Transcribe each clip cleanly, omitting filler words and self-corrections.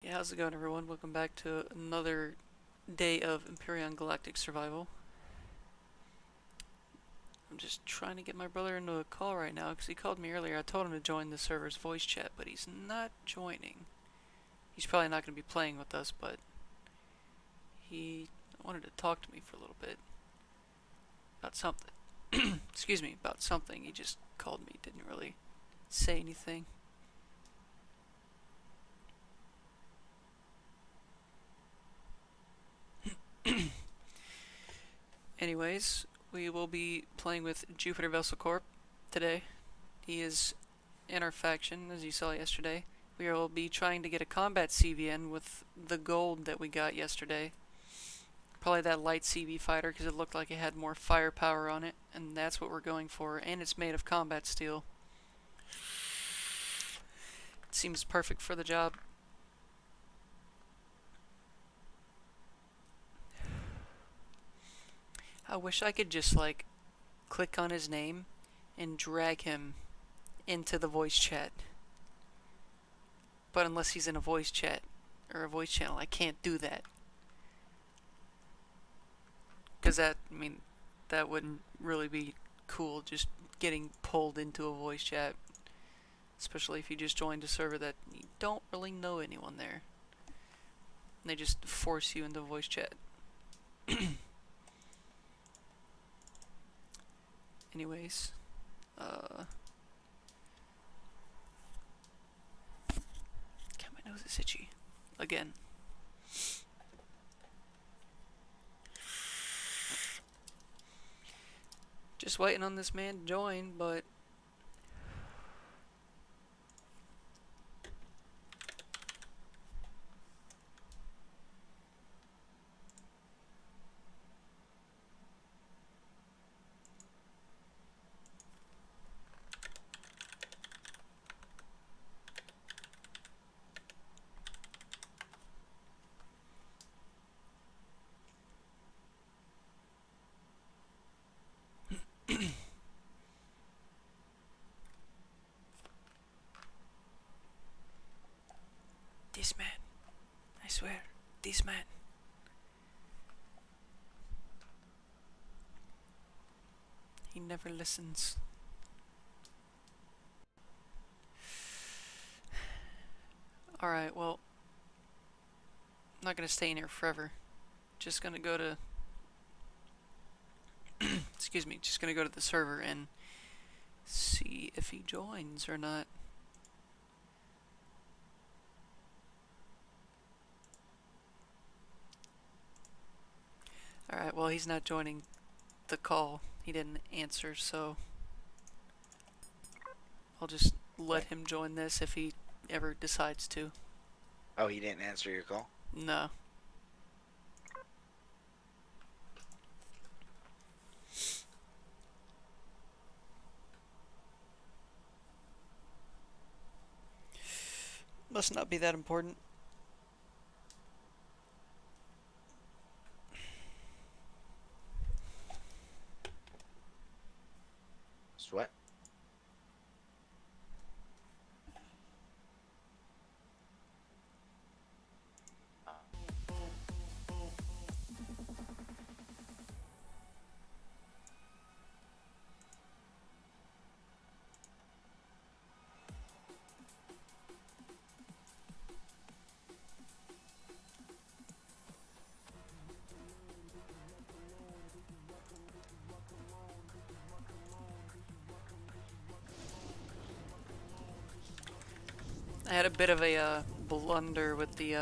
Hey, how's it going, everyone? Welcome back to another day of Empyrean Galactic Survival. I'm just trying to get my brother into a call right now because he called me earlier. I told him to join the server's voice chat, but he's not joining. He's probably not going to be playing with us, but he wanted to talk to me for a little bit about something. Excuse me, about something. He just called me, didn't really say anything. Anyways, we will be playing with Jupiter Vessel Corp today. He is in our faction, as you saw yesterday. We will be trying to get a combat CVN with the gold that we got yesterday. Probably that light CV fighter because it looked like it had more firepower on it, and that's what we're going for, and it's made of combat steel. It seems perfect for the job. I wish I could just, like, click on his name and drag him into the voice chat. But unless he's in a voice chat or a voice channel, I can't do that. Because that wouldn't really be cool, just getting pulled into a voice chat. Especially if you just joined a server that you don't really know anyone there. And they just force you into voice chat. Anyways, God, my nose is itchy. Again. Just waiting on this man to join, but this man, I swear, this man. He never listens. Alright, well, I'm not gonna stay in here forever. Just gonna go to excuse me, just gonna go to the server and see if he joins or not. Alright, well, he's not joining the call. He didn't answer, so I'll just let him join this if he ever decides to. Oh, he didn't answer your call? No. Must not be that important. Sweat? I had a bit of a blunder with the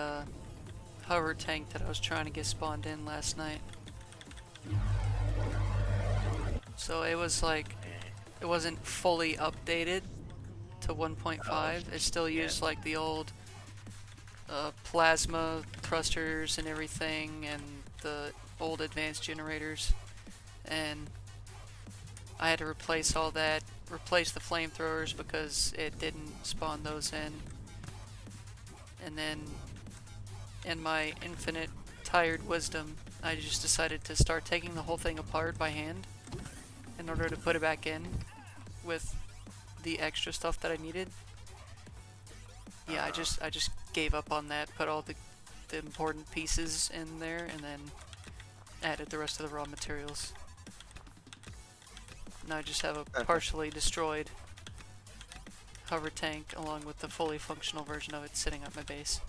hover tank that I was trying to get spawned in last night. So it was like, it wasn't fully updated to 1.5. It still used like the old plasma thrusters and everything, and the old advanced generators. And I had to replace all that, replace the flamethrowers because it didn't spawn those in. And then, in my infinite tired wisdom, I just decided to start taking the whole thing apart by hand in order to put it back in with the extra stuff that I needed. Yeah, I just gave up on that. Put all the important pieces in there, and then added the rest of the raw materials. Now I just have a partially destroyed hover tank along with the fully functional version of it sitting at my base.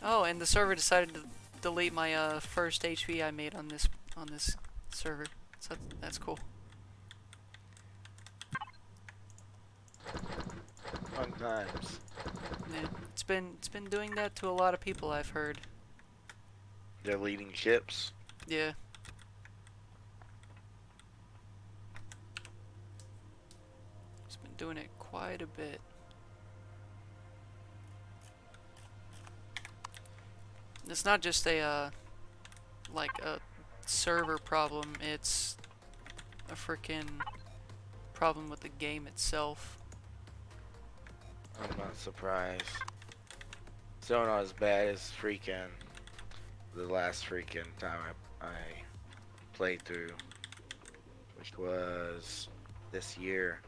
Oh, and the server decided to delete my first HP I made on this server. So that's cool. Fun times. Yeah, it's been doing that to a lot of people, I've heard. They're leading ships. Yeah. It's been doing it quite a bit. It's not just a like a server problem, it's a freaking problem with the game itself. I'm not surprised. Still not as bad as freaking the last freaking time I played through, which was this year.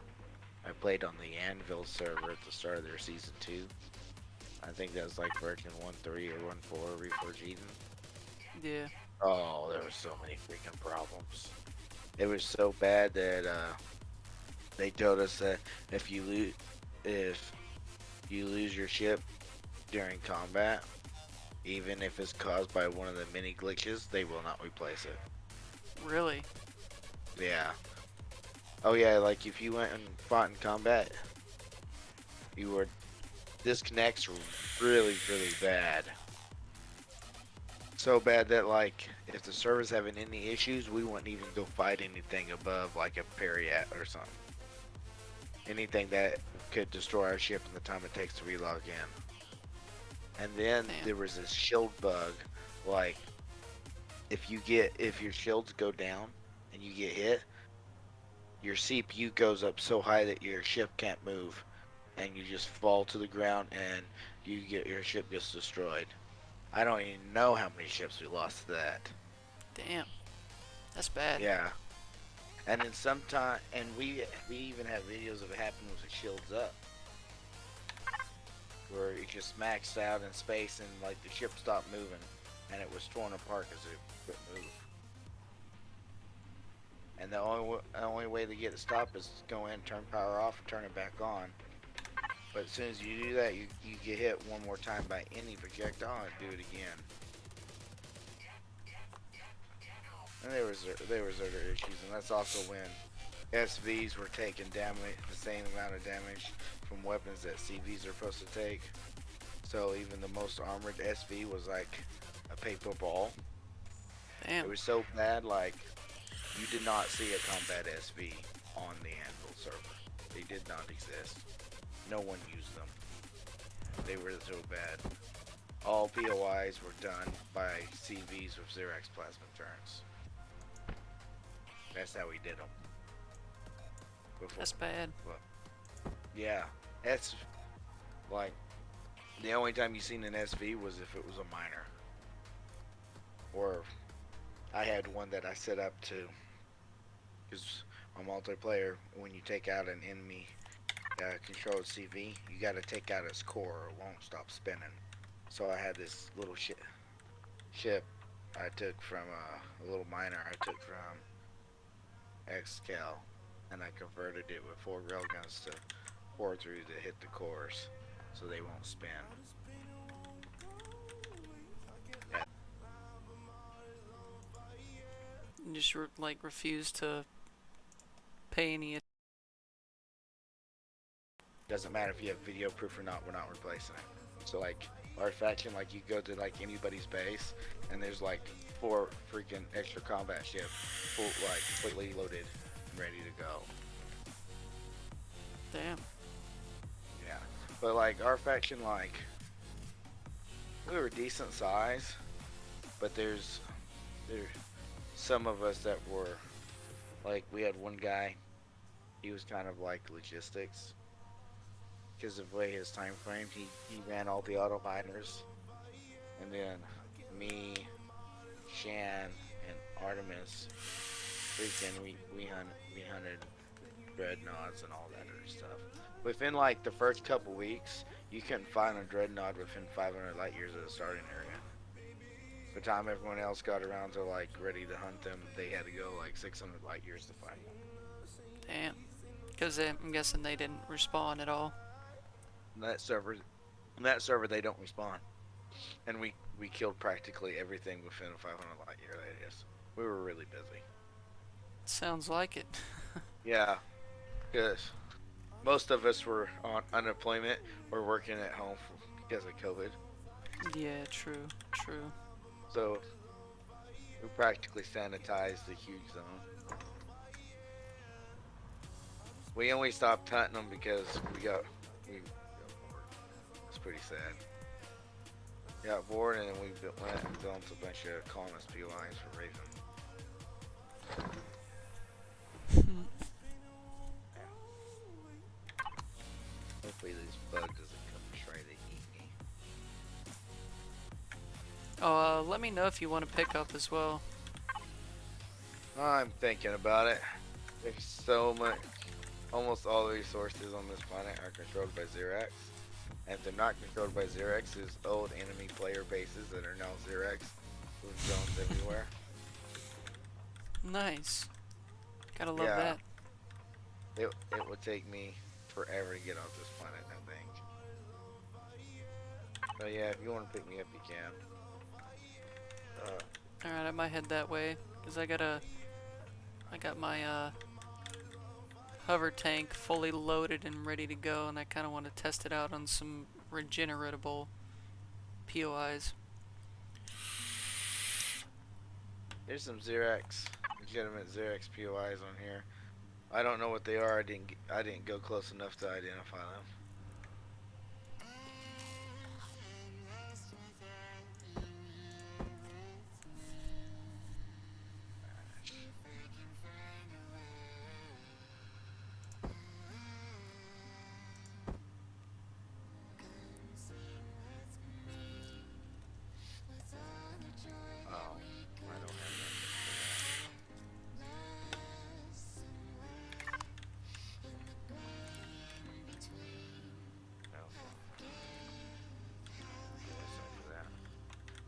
I played on the Anvil server at the start of their season 2. I think that was like version 1.3 or 1.4 Reforged Eden. Yeah. Oh, there were so many freaking problems. It was so bad that they told us that if you lose your ship during combat, even if it's caused by one of the mini glitches, they will not replace it. Really? Yeah. Oh yeah, like if you went and fought in combat, you were disconnects really, really bad. So bad that like if the server's having any issues, we wouldn't even go fight anything above like a Periat or something. Anything that could destroy our ship in the time it takes to relog in. And then there was this shield bug, like if your shields go down and you get hit, your CPU goes up so high that your ship can't move, and you just fall to the ground and your ship gets destroyed. I don't even know how many ships we lost to that. Damn. That's bad. Yeah. And then sometime, and we even have videos of it happening with the shields up, where it just maxed out in space and like the ship stopped moving, and it was torn apart because it couldn't move. And the only way to get it stopped is to go in, turn power off, and turn it back on. But as soon as you do that, you get hit one more time by any projectile and do it again. And there was other issues, and that's also when SVs were taking damage, the same amount of damage from weapons that CVs are supposed to take. So even the most armored SV was like a paper ball. Damn. It was so bad, like you did not see a combat SV on the Anvil server. They did not exist. No one used them. They were so bad. All POIs were done by CVs with Xerax plasma turns. That's how we did them. That's bad. Well, yeah, that's like the only time you seen an SV was if it was a minor. Or I had one that I set up to, because on multiplayer, when you take out an enemy controlled CV, you got to take out its core or it won't stop spinning. So I had this little ship I took from a little miner I took from Xcal, and I converted it with 4 railguns to pour through to hit the cores so they won't spin. Yeah. You just like refuse to pay any. Doesn't matter if you have video proof or not, we're not replacing it. So like our faction, like you go to like anybody's base and there's like 4 freaking extra combat ships, full, like completely loaded and ready to go. Damn. Yeah, but like our faction, like we were decent size, but there's some of us that were like, we had one guy, he was kind of like logistics. Because of the way his time frame, he ran all the auto miners, and then me, Shan, and Artemis, freaking we hunted dreadnoughts and all that other stuff. within like the first couple weeks, you couldn't find a dreadnought within 500 light years of the starting area. By the time everyone else got around to like ready to hunt them, they had to go like 600 light years to find them. Damn. Because I'm guessing they didn't respawn at all. And that server they don't respawn. And we killed practically everything within a 500 light year radius. We were really busy. Sounds like it. Yeah, because most of us were on unemployment or working at home because of COVID. Yeah, true, true. So we practically sanitized the huge zone. We only stopped hunting them because we got bored. It's pretty sad. We got bored and then we went and built a bunch of colonist POIs for Raven. Hopefully this bug doesn't come and try to eat me. Oh, let me know if you want to pick up as well. I'm thinking about it. There's so much. Almost all the resources on this planet are controlled by Xerax. And if they're not controlled by Xerax, there's old enemy player bases that are now Xerax with zones everywhere. Nice. Gotta love that. It would take me forever to get off this planet, I think. But yeah, if you want to pick me up, you can. Alright, I might head that way. Because I got my hover tank fully loaded and ready to go, and I kind of want to test it out on some regeneratable POIs. There's some legitimate Xerax POIs on here. I don't know what they are. I didn't go close enough to identify them.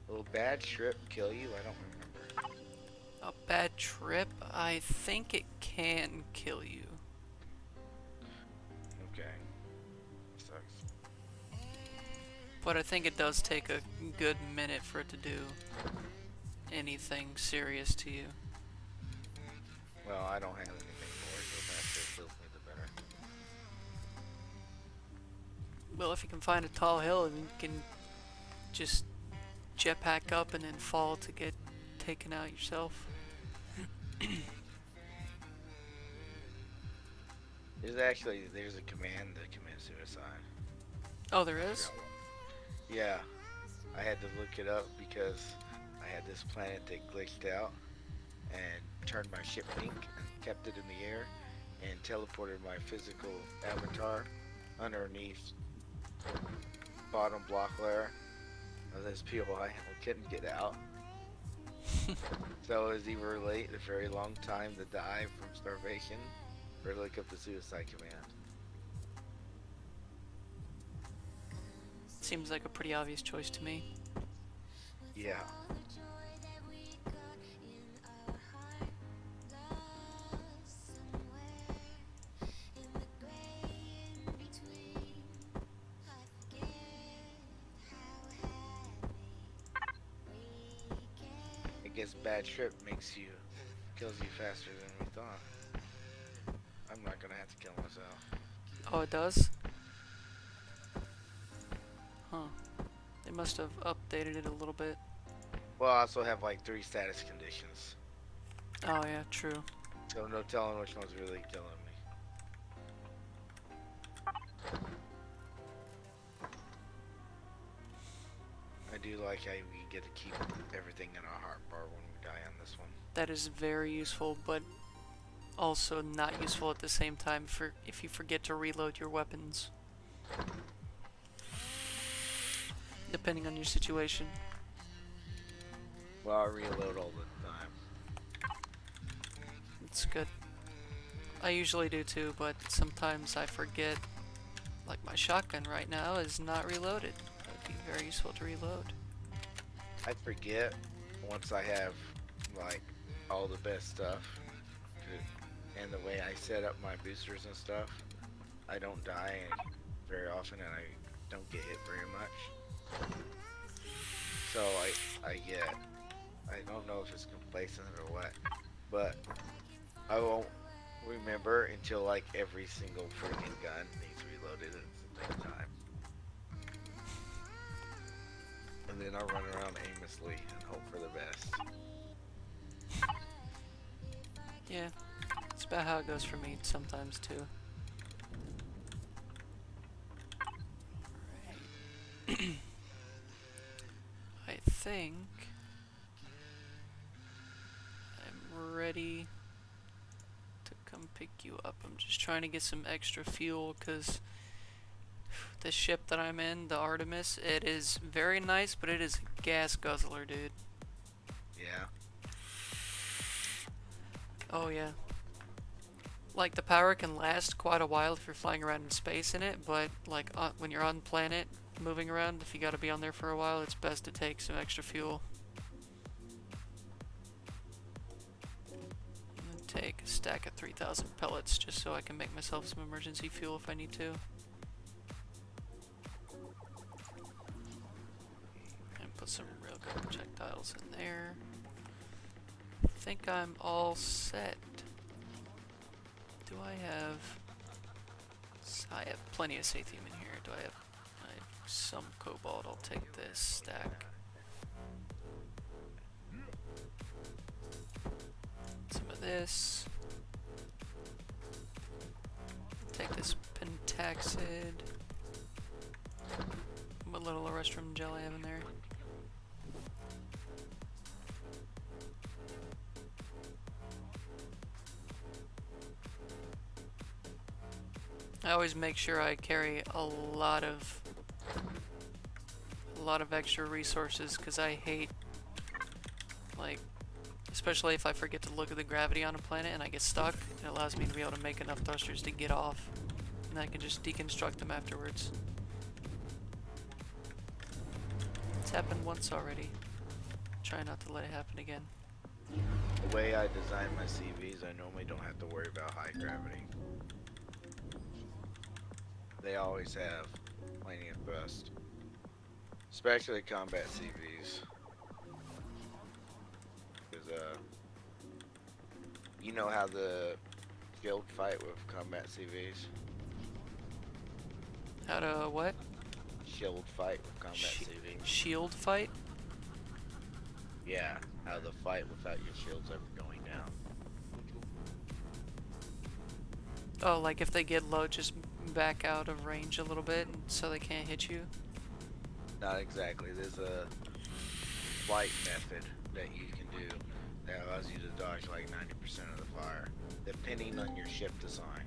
Will bad trip kill you? I don't remember. A bad trip? I think it can kill you. Okay. Sucks. But I think it does take a good minute for it to do anything serious to you. Well, I don't have anything more, so the faster it kills me, the better. Well, if you can find a tall hill and you can just jetpack up and then fall to get taken out yourself. There's a command to commit suicide. Oh, there is? Yeah. I had to look it up because I had this planet that glitched out and turned my ship pink and kept it in the air and teleported my physical avatar underneath the bottom block layer of this POI and we couldn't get out. So it was either late a very long time to die from starvation or look up the suicide command. Seems like a pretty obvious choice to me. Yeah. I guess bad trip kills you faster than we thought. I'm not gonna have to kill myself. Oh, it does? Huh. They must have updated it a little bit. Well, I also have like 3 status conditions. Oh yeah, true. So no telling which one's really killing me. I do like how we get to keep everything in our heart bar when we die on this one. That is very useful, but also not useful at the same time if you forget to reload your weapons. Depending on your situation. Well, I reload all the time. It's good. I usually do too, but sometimes I forget Like my shotgun right now is not reloaded. That would be very useful to reload. I forget once I have like all the best stuff and the way I set up my boosters and stuff. I don't die very often and I don't get hit very much. So I don't know if it's complacent or what, but I won't remember until like every single freaking gun needs reloaded at the same time. And then I'll run around aimlessly and hope for the best. Yeah, it's about how it goes for me sometimes too. I think I'm ready to come pick you up. I'm just trying to get some extra fuel because the ship that I'm in, the Artemis, it is very nice, but it is a gas guzzler, dude. Yeah. Oh yeah. Like the power can last quite a while if you're flying around in space in it, but like when you're on planet moving around, if you gotta be on there for a while, it's best to take some extra fuel. I'm gonna take a stack of 3,000 pellets just so I can make myself some emergency fuel if I need to. And put some railgun projectiles in there. I think I'm all set. Do I have... I have plenty of sathium in here. I have some cobalt. I'll take this stack. Some of this. Take this pentaxid. What little restroom gel I have in there. I always make sure I carry a lot of extra resources because I hate, like, especially if I forget to look at the gravity on a planet and I get stuck. It allows me to be able to make enough thrusters to get off, and I can just deconstruct them afterwards. It's happened once already. Try not to let it happen again. The way I design my CVs, I normally don't have to worry about high gravity. They always have plenty of thrust. Especially combat CVs. Because, you know how the shield fight with combat CVs? How to what? Shield fight with combat CVs. Shield fight? Yeah, how the fight without your shields ever going down. Oh, like if they get low, just back out of range a little bit so they can't hit you? Not exactly. There's a flight method that you can do that allows you to dodge like 90% of the fire, depending on your ship design.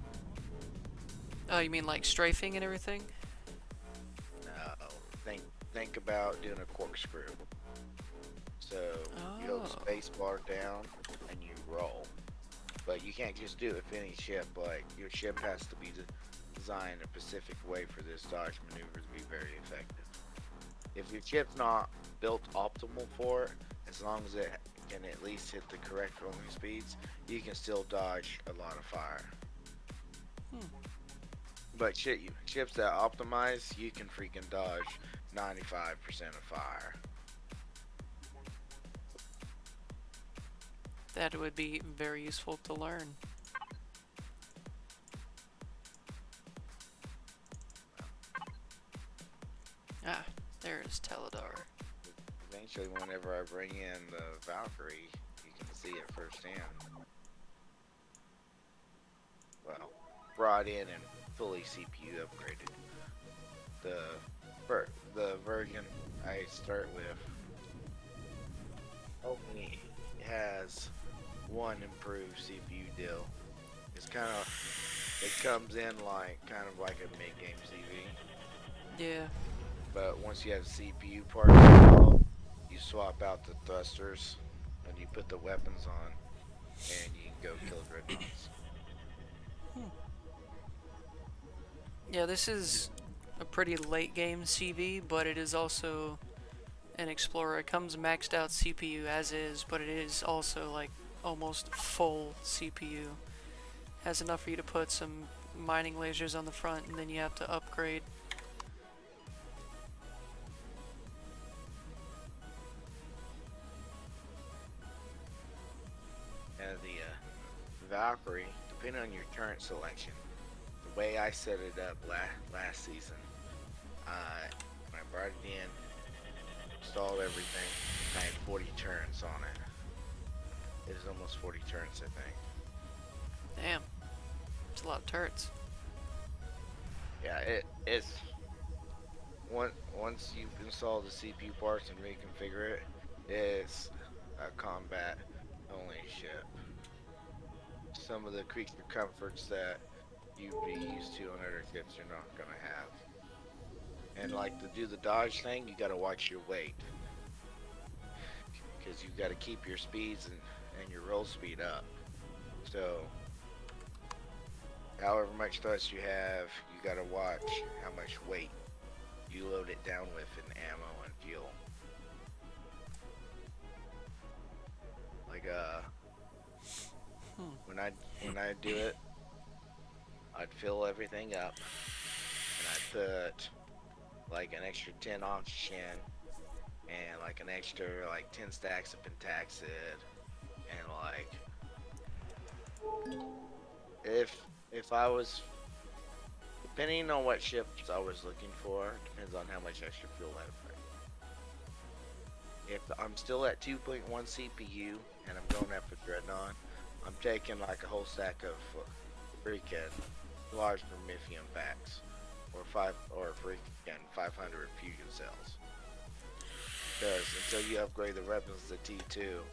Oh, you mean like strafing and everything? No, think about doing a corkscrew. So you hold space bar down and you roll, but you can't just do it with any ship. Like your ship has to be designed a specific way for this dodge maneuver to be very effective. If your ship's not built optimal for it, as long as it can at least hit the correct rolling speeds, you can still dodge a lot of fire. But ships that optimize, you can freaking dodge 95% of fire. That would be very useful to learn. Ah, there's Taladar. Eventually, whenever I bring in the Valkyrie, you can see it firsthand. Well, brought in and fully CPU upgraded. The version I start with only has one improved CPU deal. It's it comes in kind of like a mid-game CV. Yeah. But once you have CPU part installed, you swap out the thrusters and you put the weapons on, and you can go kill dreadnoughts. Yeah, this is a pretty late game CV, but it is also an Explorer. It comes maxed out CPU as is, but it is also like almost full CPU. Has enough for you to put some mining lasers on the front, and then you have to upgrade. And the Valkyrie, depending on your turret selection, the way I set it up last season, when I brought it in, installed everything, I had 40 turns on it. It was almost 40 turns, I think. Damn, it's a lot of turrets. Yeah, it's once you've installed the CPU parts and reconfigure it, it's a combat only ship. Some of the creature comforts that you'd be used to on other ships you're not gonna have. And like to do the dodge thing, you gotta watch your weight. Because you gotta keep your speeds and your roll speed up. So however much thrust you have, you gotta watch how much weight you load it down with in ammo and fuel. Like when I do it, I'd fill everything up and I'd put like an extra 10 oxygen and like an extra like 10 stacks of pentacid, and like if I was, depending on what ships I was looking for, depends on how much extra fuel I put. If I'm still at 2.1 CPU and I'm going after Dreadnought, I'm taking like a whole stack of freaking large Promethean packs, or freaking 500 fusion cells. Because until you upgrade the weapons to T2,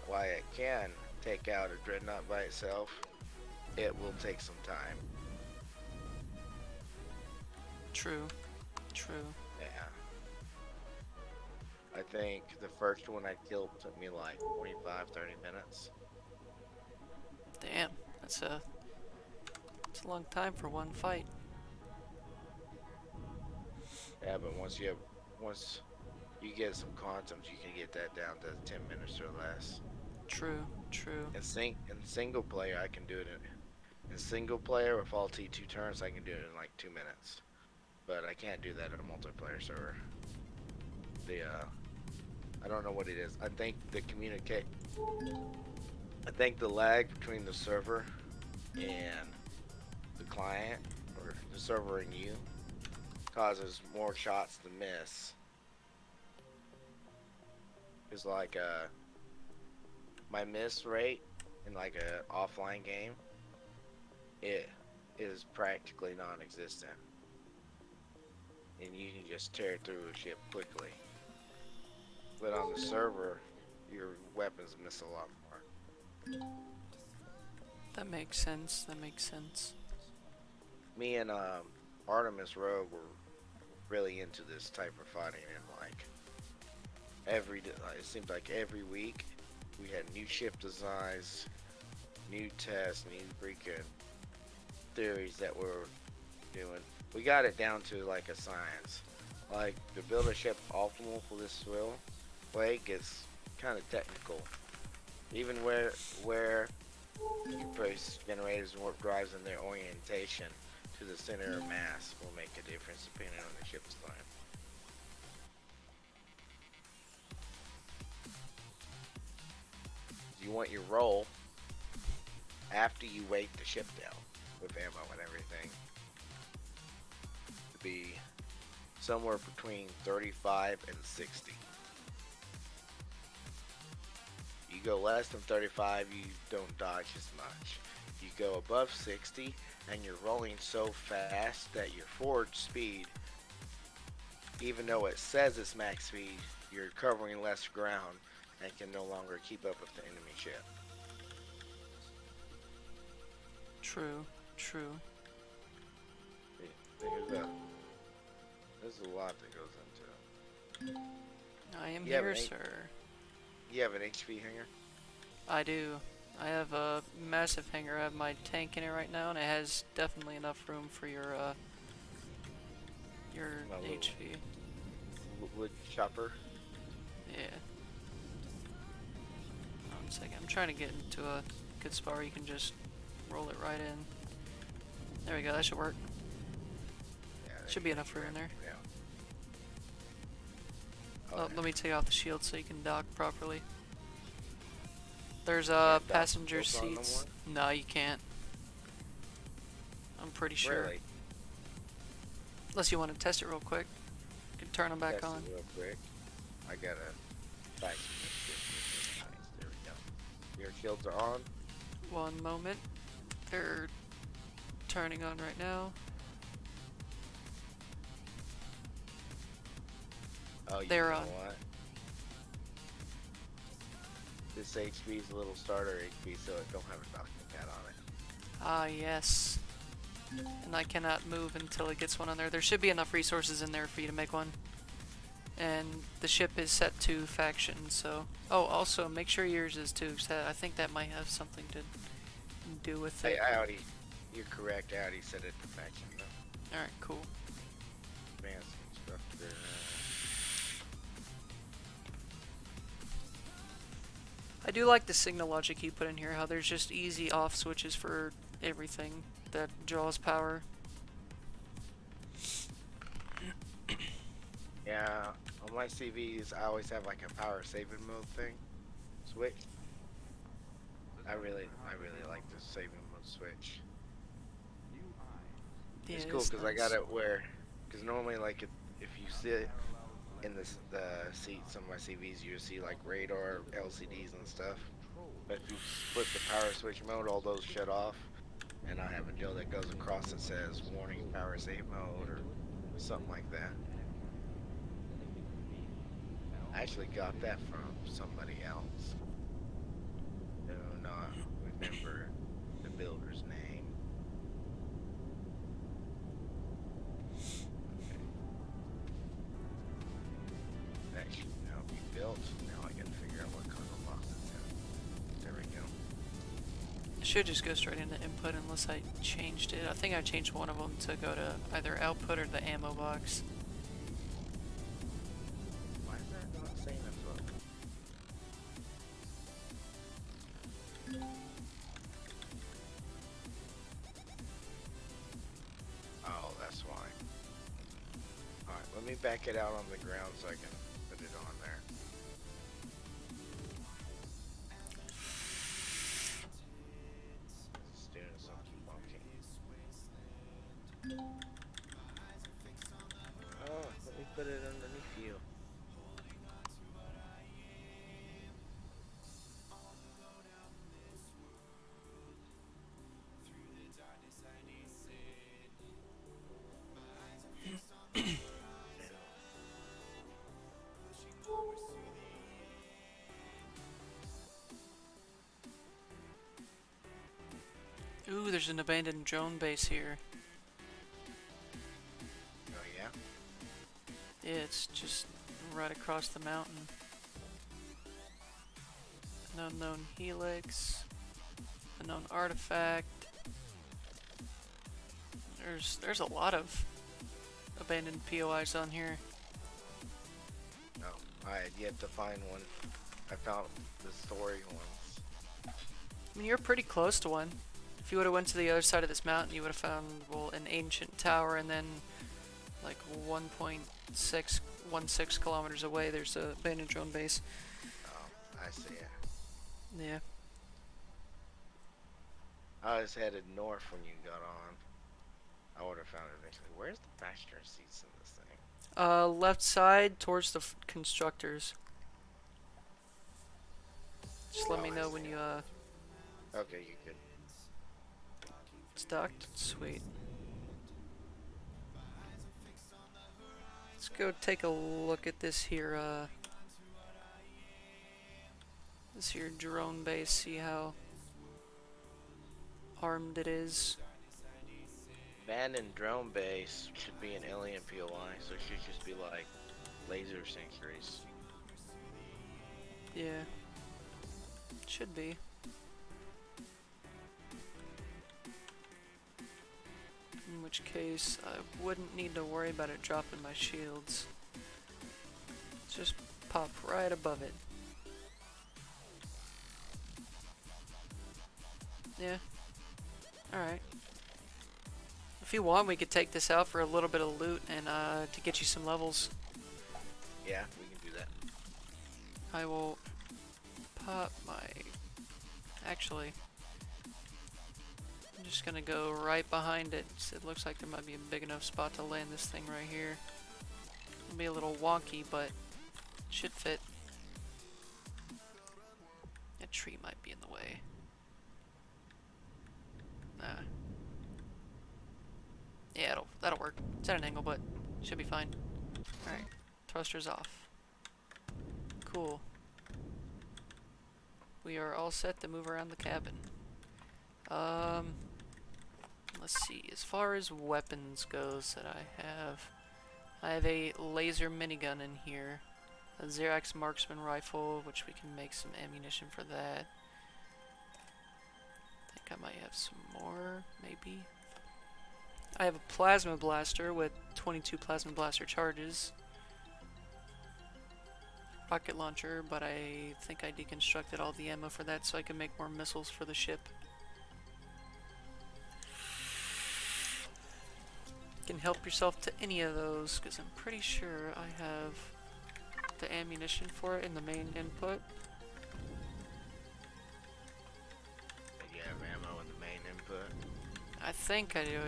while it can take out a Dreadnought by itself, it will take some time. True. Yeah. I think the first one I killed took me like 25-30 minutes. Damn, that's a long time for one fight. Yeah, but once you get some quantums, you can get that down to 10 minutes or less. True. In single player, I can do it in single player with all T2 turns. I can do it in like 2 minutes, but I can't do that in a multiplayer server. I don't know what it is. I think the lag between the server and the client, or the server and you, causes more shots to miss. It's like my miss rate in like a offline game, it is practically non-existent, and you can just tear through a ship quickly. But on the server, your weapons miss a lot more. That makes sense. Me and Artemis Rogue were really into this type of fighting, and like it seemed like every week we had new ship designs, new tests, new freaking theories that we're doing. We got it down to like a science. Like to build a ship optimal for this play gets kind of technical. Even where you place generators and warp drives and their orientation to the center of mass will make a difference depending on the ship's design. You want your roll after you weight the ship down with ammo and everything to be somewhere between 35 and 60. You go less than 35, you don't dodge as much. You go above 60 and you're rolling so fast that your forward speed, even though it says it's max speed, you're covering less ground and can no longer keep up with the enemy ship. True. There's a lot that goes into it. I am here, sir. You have an HP hanger? I do. I have a massive hangar. I have my tank in it right now, and it has definitely enough room for your your My little HV. wood chopper. Yeah. 1 second. I'm trying to get into a good spot where you can just roll it right in. There we go. That should work. Yeah, Should be enough room in there. Yeah. Oh, let me take off the shield so you can dock properly. There's Can't dock passenger shields on no seats. No, you can't. I'm pretty sure. Really? Unless you want to test it real quick. You can turn them back Test on. it real quick. I gotta back nice. There we go. Your shields are on. One moment. They're turning on right now. Oh, you They're know on. what? This HP is a little starter HP, so it don't have a docking pad on it. Ah, yes. And I cannot move until it gets one on there. There should be enough resources in there for you to make one. And the ship is set to faction, so... Oh, also, make sure yours is too, 'cause I think that might have something to do with it. I already... You're correct, I already set it to faction, though. Alright, cool. Advanced instructor... I do like the signal logic you put in here, how there's just easy off switches for everything that draws power. Yeah, on my CVs, I always have like a power saving mode thing. Switch. I really like the saving mode switch. Yeah, It's cool because I got it where... Because normally, like, if you sit in the seats on my CVs, you see like radar, LCDs and stuff. But if you split the power switch mode, all those shut off. And I have a gel that goes across that says warning power save mode or something like that. I actually got that from somebody else. Do not remember the builder's name. Okay. That should now be built. Now I gotta figure out what color box it's in. There we go. It should just go straight into input unless I changed it. I think I changed one of them to go to either output or the ammo box. Why is that not saying that's what? Oh, that's why. Alright, let me back it out on the ground so I can put it on there. It's doing something funky. Oh, let me put it underneath you. Ooh, there's an abandoned drone base here. Oh yeah? Yeah, it's just right across the mountain. An unknown helix. Unknown artifact. There's a lot of abandoned POIs on here. No, I had yet to find one. I found the story ones. I mean, you're pretty close to one. If you would have went to the other side of this mountain, you would have found, well, an ancient tower, and then like 1.616 kilometers away, there's a abandoned drone base. Oh, I see it. Yeah. I was headed north when you got on. I would have found it eventually. Where's the passenger seats in this thing? Left side towards the constructors. Just let Oh, me I know see when it. you Okay, you could. it's docked. Sweet. Let's go take a look at this here drone base, see how armed it is. Abandoned drone base should be an alien POI, so it should just be like laser sanctuaries. Yeah. Should be. which case I wouldn't need to worry about it dropping my shields. Just pop right above it. Yeah. Alright. If you want, we could take this out for a little bit of loot and to get you some levels. Yeah, we can do that. I will pop my... Actually, I'm just gonna go right behind it. So it looks like there might be a big enough spot to land this thing right here. It'll be a little wonky, but it should fit. That tree might be in the way. Nah. Yeah, that'll work. It's at an angle, but should be fine. Alright, thrusters off. Cool. We are all set to move around the cabin. Let's see. As far as weapons goes that I have a laser minigun in here, a Xerax marksman rifle, which we can make some ammunition for that. I think I might have some more, maybe. I have a plasma blaster with 22 plasma blaster charges. Rocket launcher, but I think I deconstructed all the ammo for that so I can make more missiles for the ship. You can help yourself to any of those, because I'm pretty sure I have the ammunition for it in the main input. You have ammo in the main input? I think I do.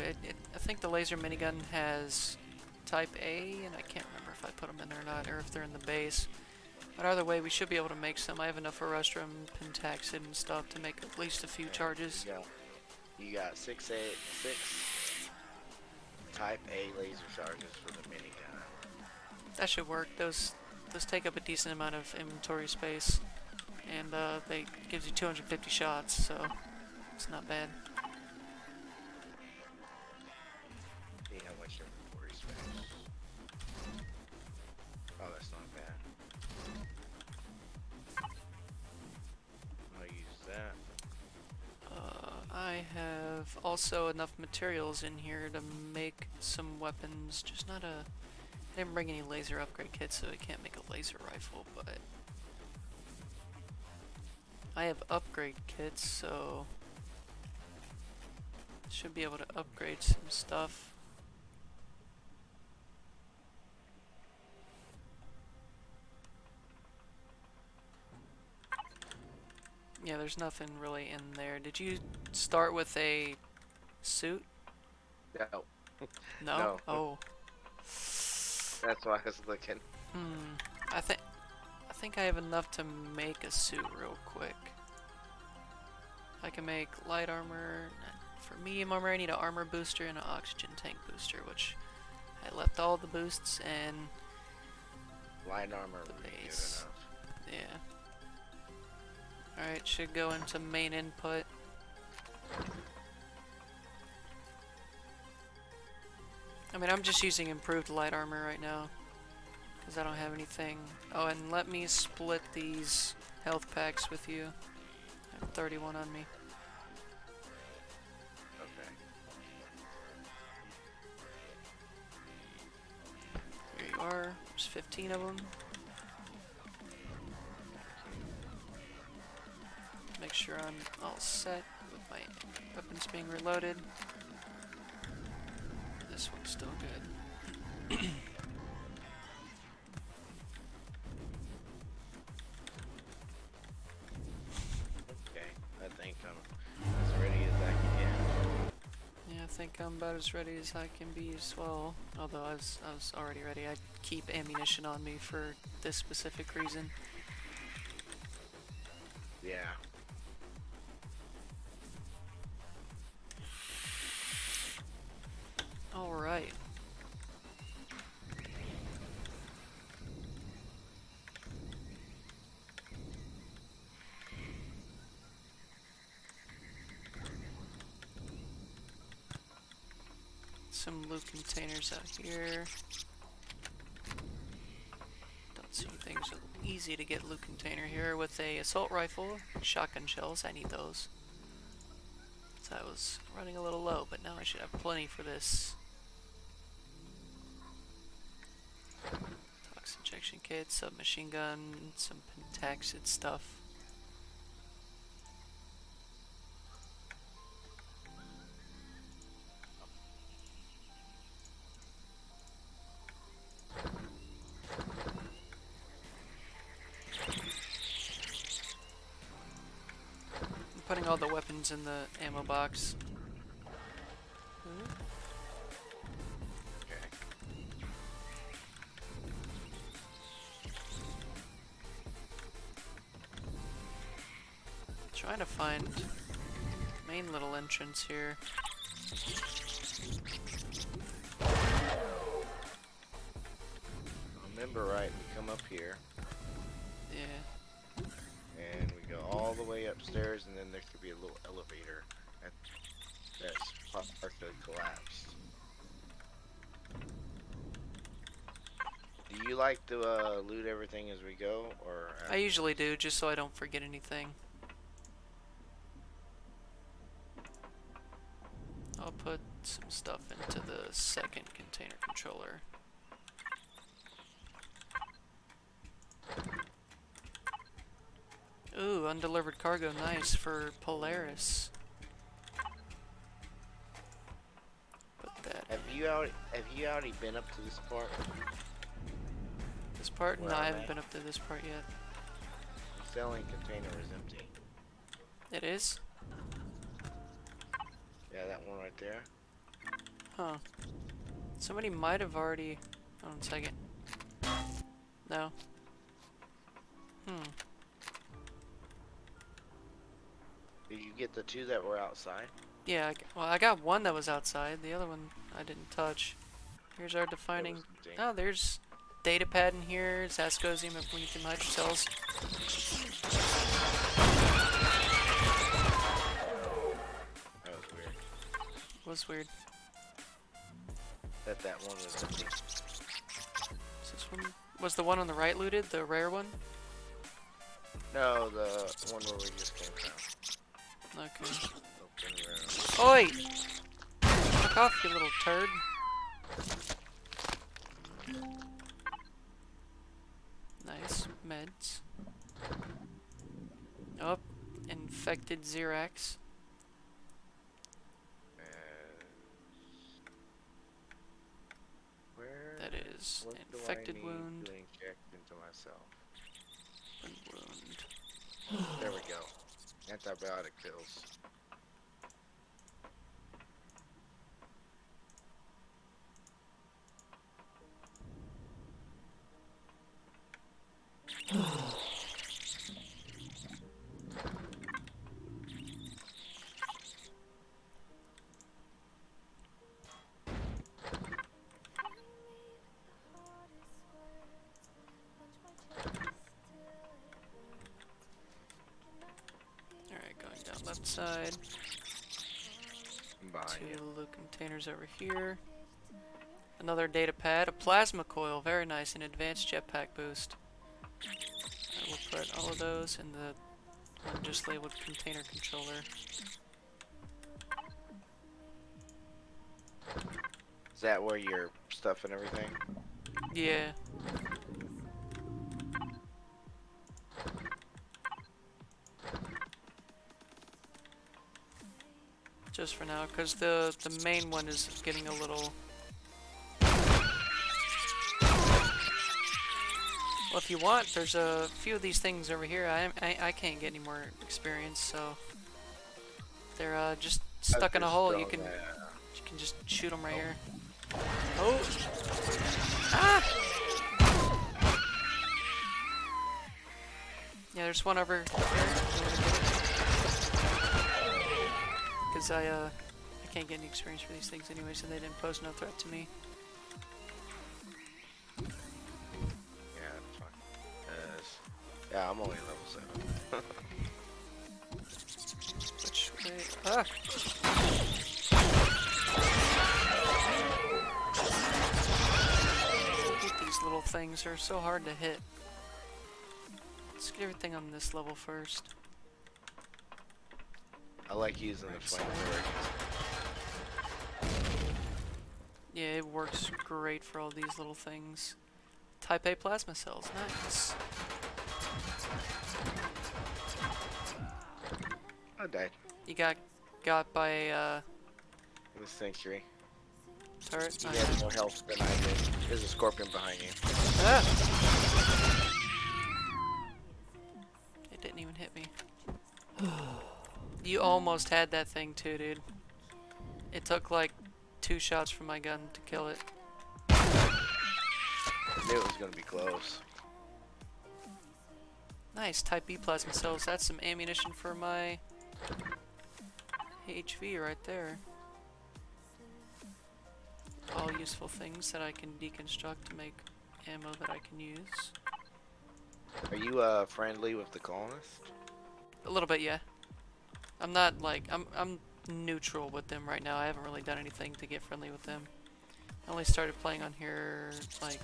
I think the laser minigun has type A, and I can't remember if I put them in there or not, or if they're in the base. But either way, we should be able to make some. I have enough Erustrum, Pentaxid, and stuff to make at least a few charges. You got six type A laser charges for the minigun. That should work. Those take up a decent amount of inventory space, and they gives you 250 shots, so it's not bad. See how much inventory space. Oh, that's not bad. I'll use that. I have also enough materials in here to make some weapons, just not a... I didn't bring any laser upgrade kits, so I can't make a laser rifle, but... I have upgrade kits, so... should be able to upgrade some stuff. Yeah, there's nothing really in there. Did you start with a suit? No. No? No. Oh. That's why I was looking. I think I have enough to make a suit real quick. I can make light armor. For medium armor, I need an armor booster and an oxygen tank booster, which I left all the boosts and Light armor the would be good base. enough. Yeah. Alright, should go into main input. I mean, I'm just using improved light armor right now, because I don't have anything. Oh, and let me split these health packs with you. I have 31 on me. Okay. Here you are. There's 15 of them. Make sure I'm all set with my weapons being reloaded. This one's still good. Okay. I think I'm as ready as I can get. Yeah, I think I'm about as ready as I can be as well. Although I was already ready. I keep ammunition on me for this specific reason. Yeah. Alright. Some loot containers out here. Don't see anything so easy to get loot container here with a assault rifle, shotgun shells, I need those. So I was running a little low, but now I should have plenty for this. Tox injection kit, submachine gun, some pentaxid stuff. I'm putting all the weapons in the ammo box. Okay. Trying to find main little entrance here. Remember right, we come up here Yeah. and we go all the way upstairs, and then there could be a little elevator that's partially collapsed. Do you like to loot everything as we go, or? I usually do, just so I don't forget anything. I'll put some stuff into the second container controller. Ooh, undelivered cargo, nice for Polaris. Put that. Have you already been up to this part? This part? Where No, I I'm haven't at? been up to this part yet. The selling container is empty. It is? Yeah, that one right there. Huh. Somebody might have already... Hold on a second. No. Did you get the two that were outside? Yeah, well, I got one that was outside. The other one I didn't touch. Here's our defining... That was the Oh, there's data pad in here. Zascosium if we can hide cells. That was weird. It was weird. That one was empty. Is this one... Was the one on the right looted? The rare one? No, the one where we just came from. Okay. Open room. Oi! Fuck off, you little turd. Nice. Meds. Oh, infected Xerax. Where? That is What infected do I need wound. to inject into myself? Wound. There we go. Antibiotic pills. Alright, going down left side. Behind Two you. loot containers over here. Another data pad, a plasma coil, very nice, an advanced jetpack boost. I will put all of those in the one just labeled container controller. Is that where your stuff and everything? Yeah. Just for now, because the main one is getting a little... Well, if you want, there's a few of these things over here. I can't get any more experience, so they're just stuck in a hole. You can just shoot them right here. Oh! Ah! Yeah, there's one over here. Because I can't get any experience for these things anyway, so they didn't pose no threat to me. Yeah, that's fine. Yeah, I'm only level 7. Which way? Ah! I hate these little things, they're so hard to hit. Let's get everything on this level first. I like using the flamethrower. Yeah, it works great for all these little things. Type A plasma cells, nice. I died. You got by a In the century. turret? You had more health than I did. There's a scorpion behind you. Ah! It didn't even hit me. You almost had that thing too, dude. It took like 2 shots from my gun to kill it. I knew it was gonna be close. Nice, type B plasma cells. That's some ammunition for my HV right there. All useful things that I can deconstruct to make ammo that I can use. Are you friendly with the colonists? A little bit, yeah. I'm not like I'm neutral with them right now. I haven't really done anything to get friendly with them. I only started playing on here like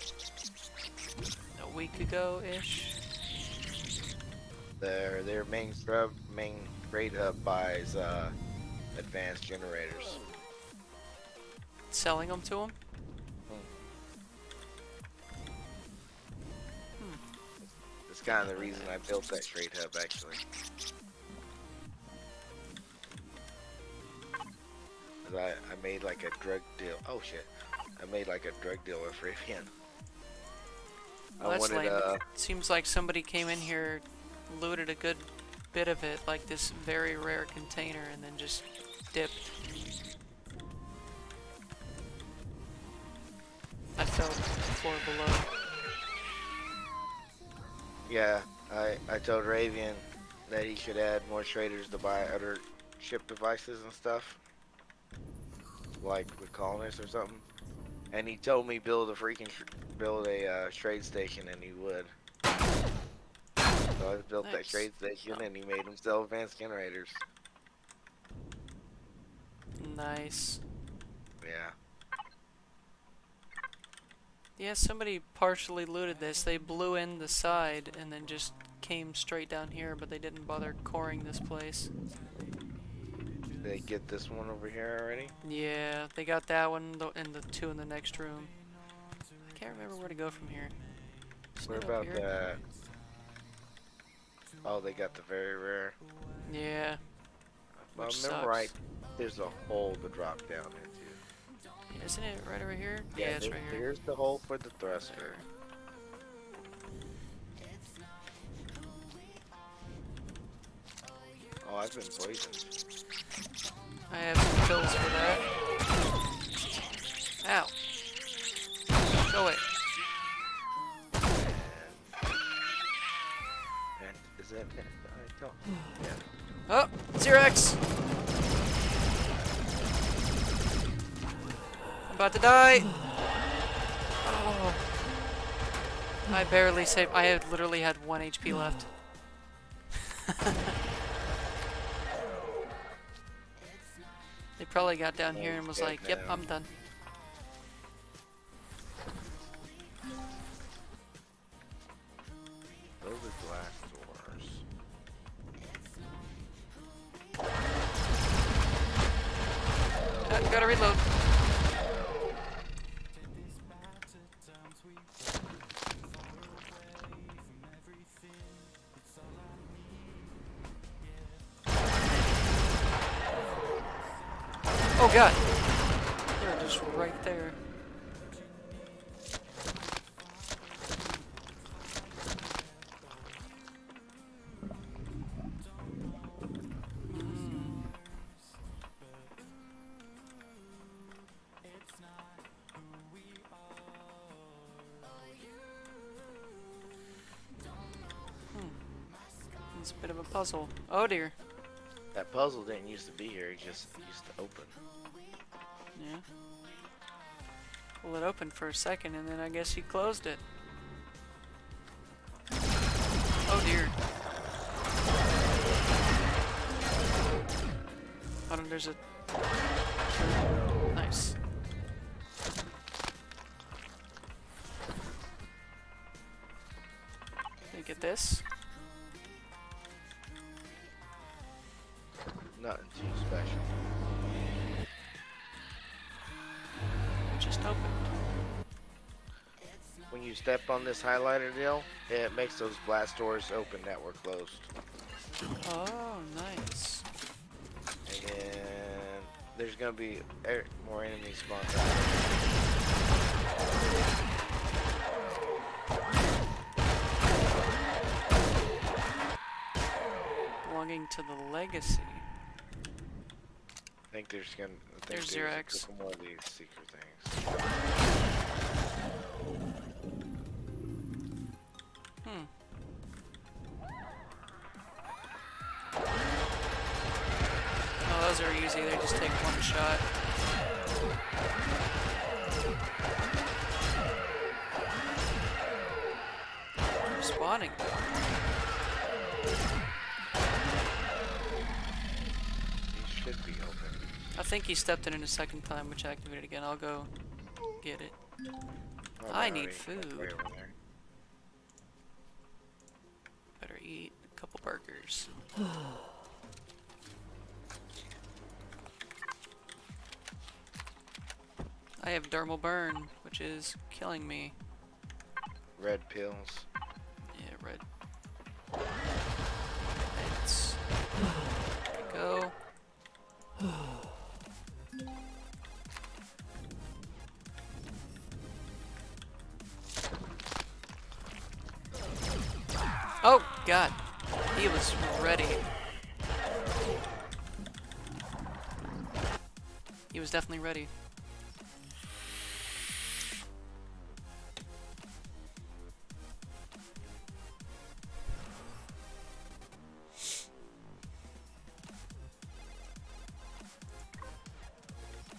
a week ago-ish. Their main raid hub buys advanced generators. Selling them to them? That's kind of the reason I built that trade hub, actually. 'Cause I made like a drug deal. Oh shit! I made like a drug deal with Rivian. Well, that's lame. Seems like somebody came in here, looted a good bit of it, like this very rare container, and then just dipped. I fell to the floor below. Yeah, I told Ravian that he should add more traders to buy other ship devices and stuff, like with colonists or something. And he told me build a trade station, and he would. So I built that trade station, and he made him sell advanced generators. Nice. Yeah. Yeah, somebody partially looted this. They blew in the side and then just came straight down here, but they didn't bother coring this place. Did they get this one over here already? Yeah, they got that one and the 2 in the next room. I can't remember where to go from here. What about that? Oh, they got the very rare. Yeah. Well, Which remember sucks. right, there's a hole to drop down into. Isn't it right over here? Yeah, it's right here. Here's the hole for the thruster. Oh, I've been poisoned. I have some pills for that. Ow. Go away. And is that it? I don't. Yeah. Oh, Xerox! I'm about to die. Oh. I barely saved. I had literally had 1 HP left. They probably got down here and was like, "Yep, I'm done." Those are glass doors. Gotta reload. Oh god! They're just right there. It's a bit of a puzzle. Oh dear. That puzzle didn't used to be here, it just used to open. Yeah. Well, it opened for a second and then I guess he closed it. Oh dear. Oh no, there's a... Nice. Can I get this? Nothing too special. Just opened. When you step on this highlighter deal, it makes those blast doors open that were closed. Oh, nice. And there's gonna be more enemies spawned Belonging to the legacy. I think there's gonna. I think There's there's Xerox. a couple more of these secret things. Hmm. Oh, those are easy. They just take one shot. I'm spawning. These should be open. I think he stepped in a second time, which activated again. I'll go get it. Oh, I they're need already food. way over there. Better eat a couple burgers. I have dermal burn, which is killing me. Red pills. Yeah, red. Let's go. Oh, God. He was ready. He was definitely ready.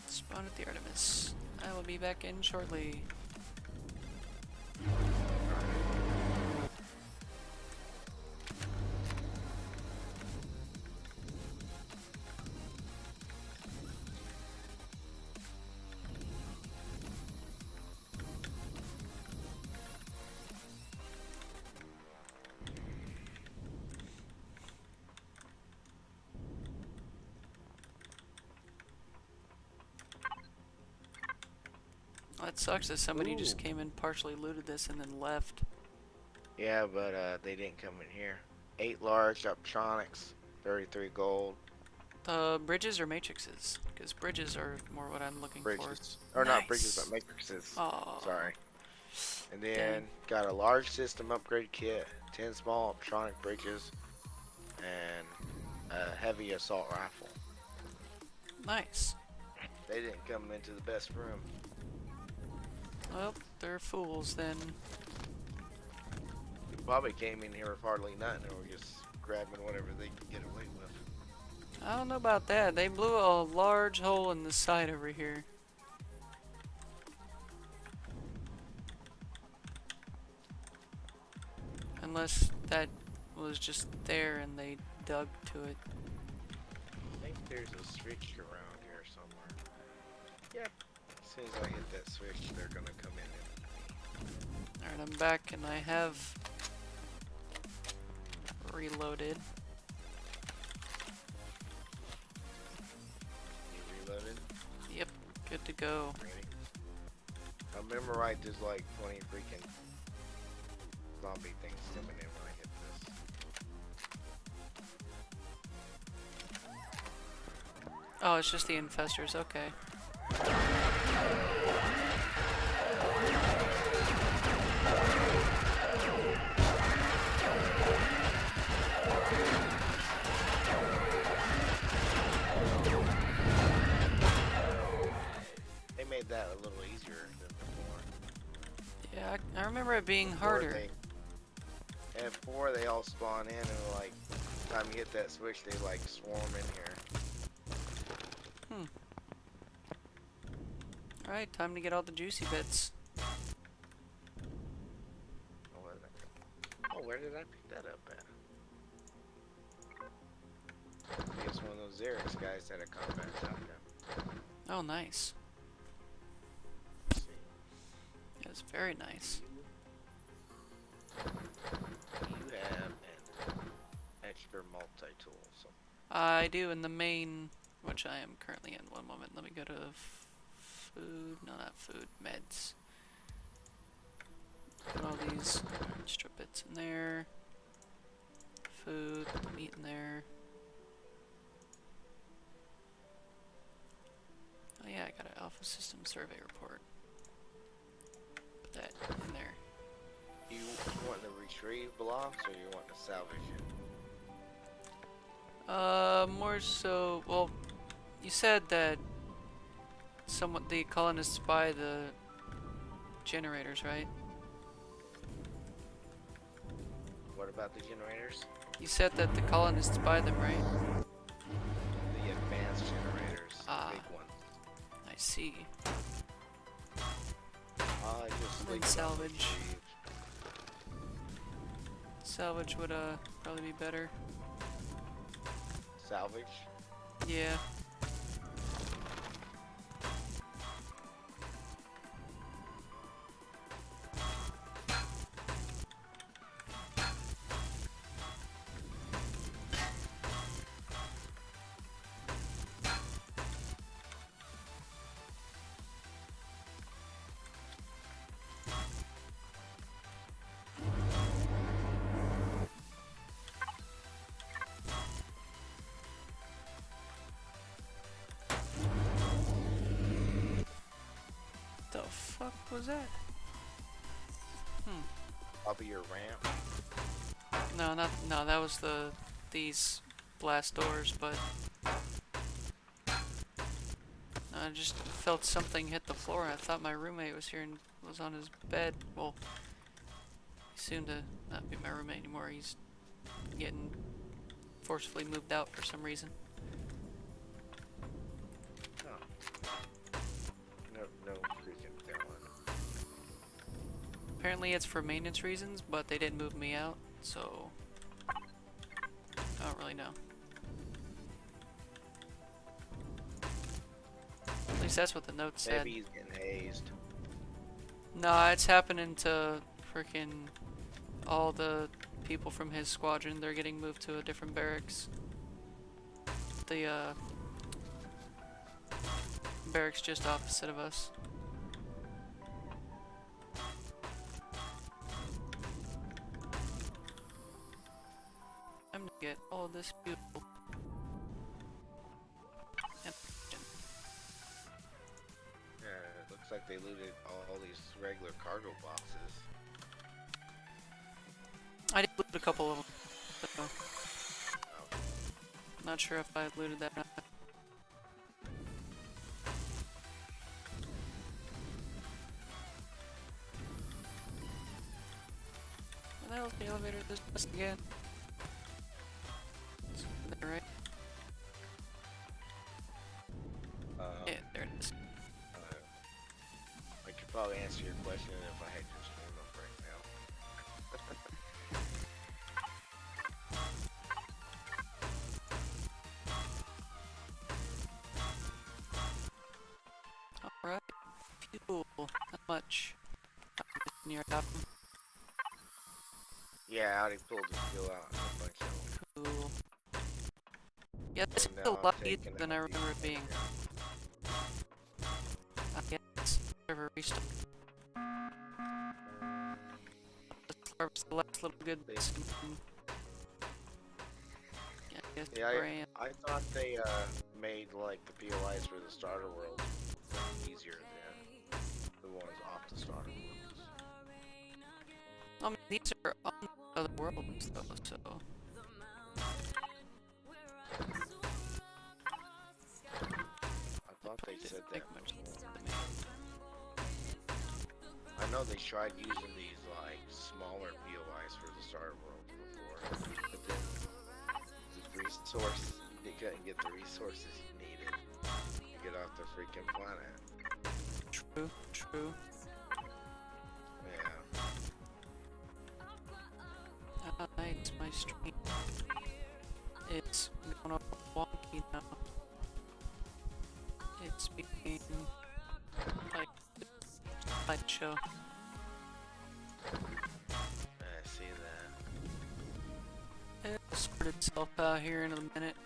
Spawn at the Artemis. I will be back in shortly. That sucks that somebody just Ooh. came in, partially looted this, and then left. Yeah, but they didn't come in here. 8 large optronics, 33 gold. Bridges or matrices? Because bridges are more what I'm looking Bridges. for. Or not Nice. bridges, but matrices. Aw. Sorry. And then Dang. got a large system upgrade kit, 10 small optronic bridges, and a heavy assault rifle. Nice. They didn't come into the best room. Well, they're fools then. They probably came in here with hardly nothing and were just grabbing whatever they could get away with. I don't know about that. They blew a large hole in the side over here. Unless that was just there and they dug to it. I think there's a switch around here somewhere. Yep. As soon as I hit that switch, they're gonna come in. Alright, I'm back and I have reloaded. You reloaded? Yep, good to go. Ready? I remember right, there's like 20 freaking zombie things coming in when I hit this. Oh, it's just the infestors, okay. They made that a little easier than before. Yeah, I remember it being harder. And before they all spawn in and like, time you hit that switch, they like swarm in here. Alright, time to get all the juicy bits. Oh, where did I pick that up at? I guess one of those Xerox guys had a combat shotgun. Oh, nice. Let's see. Yeah, it's very nice. You have an extra multi-tool. So I do in the main, which I am currently in. One moment. Let me go to food. No, not food. Meds. Put all these extra bits in there. Food, meat in there. Oh yeah, I got an Alpha System survey report. Put that in there. You want to retrieve blocks or you want to salvage it? More so, well, you said that the colonists buy the generators, right? What about the generators? You said that the colonists buy them, right? The advanced generators, Ah. the big ones. I see. Just Then leave it salvage. unretrieved. Salvage would, probably be better. Salvage? Yeah. The fuck was that? Probably your ramp. No, that was these blast doors, but I just felt something hit the floor. I thought my roommate was here and was on his bed. Well, he's soon to not be my roommate anymore. He's getting forcefully moved out for some reason. Oh. No freaking villain. Apparently it's for maintenance reasons, but they didn't move me out, so I don't really know. At least that's what the note said. Maybe he's getting hazed. No, it's happening to frickin' all the people from his squadron. They're getting moved to a different barracks. The barracks just opposite of us. I'm gonna get all this fuel. And Yeah, it looks like they looted all these regular cargo boxes. I did loot a couple of them. But, Oh, not sure if I looted that or not. Where the hell's the elevator this again? It's over there, right? Yeah, there it is. I could probably answer your question if I had your stream up right now. Alright. Fuel. How much? Near top. Yeah, I already pulled the fuel out and a bunch of them. Cool. Yeah, this is And a now I'm lot taking easier than I out these remember it being. I guess server restart. Let's harvest the last little good bits. Yeah, I guess Yeah, brand. I thought they made like the POIs for the starter world easier than the ones off the starter worlds. I mean, these are on other worlds though, so. I thought they said that. Make much sense to me. I know they tried using these like smaller POIs for the starter world before, but then the resource they couldn't get the resources you needed to get off the freaking planet. True, true. Yeah. Ah, nice, my stream. It's going all wonky now. It's being like a slideshow. I see that. It'll sort itself out here in a minute.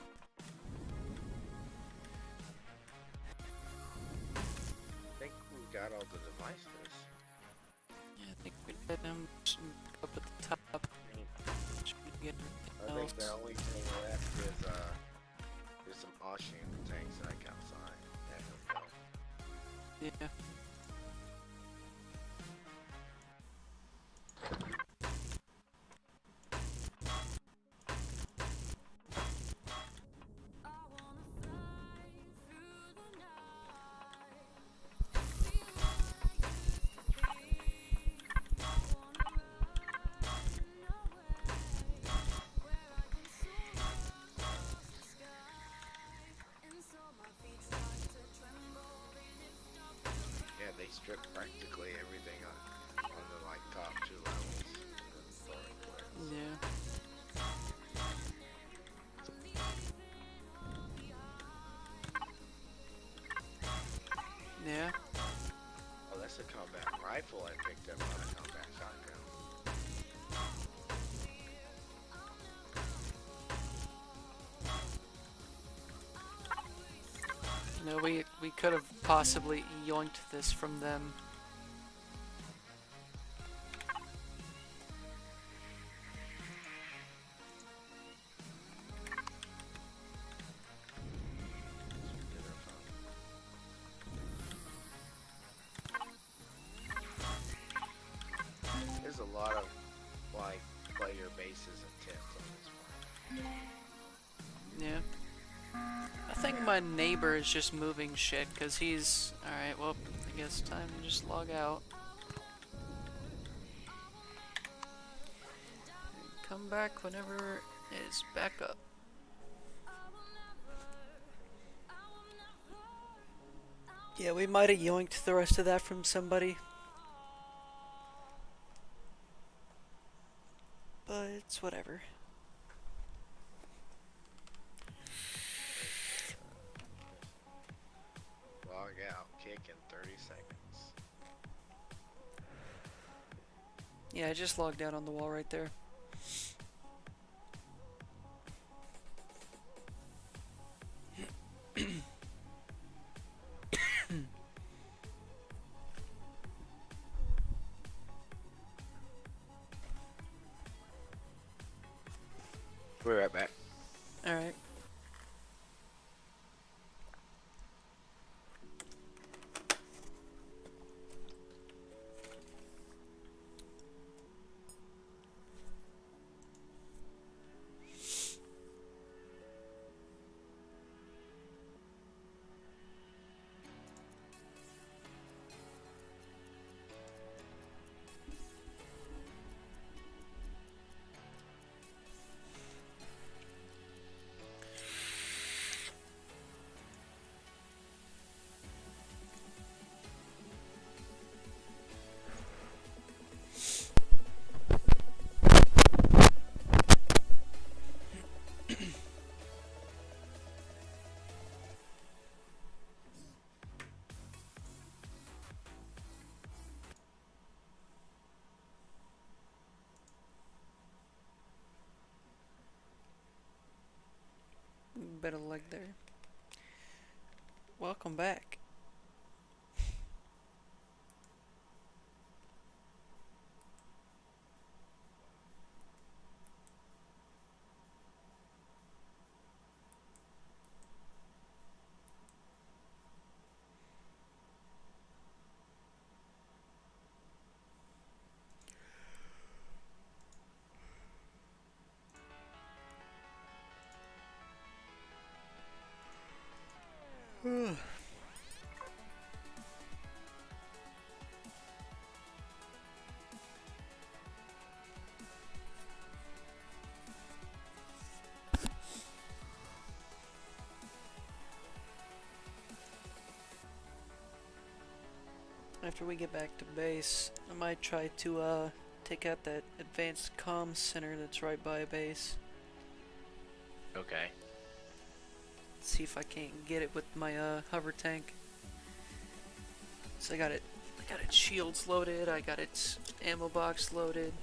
Yeah. Yeah, they stripped practically everything on the like top two levels in the throwing class. Yeah. Yeah. Oh, that's a combat rifle I picked up, not a combat shotgun. You know, we could have possibly yoinked this from them. That's where we get our phone. There's a lot of like player bases and tents on this one. Yeah. I think my neighbor is just moving shit because he's. Alright, well, I guess time to just log out. Come back whenever it is back up. Yeah, we might have yoinked the rest of that from somebody. But it's whatever. Log out, kick in 30 seconds. Yeah, I just logged out on the wall right there. We'll be right back. Alright. Bit of leg there. Welcome back. After we get back to base, I might try to take out that advanced comm center that's right by base. Okay. See if I can't get it with my hover tank. So I got its shields loaded, I got its ammo box loaded.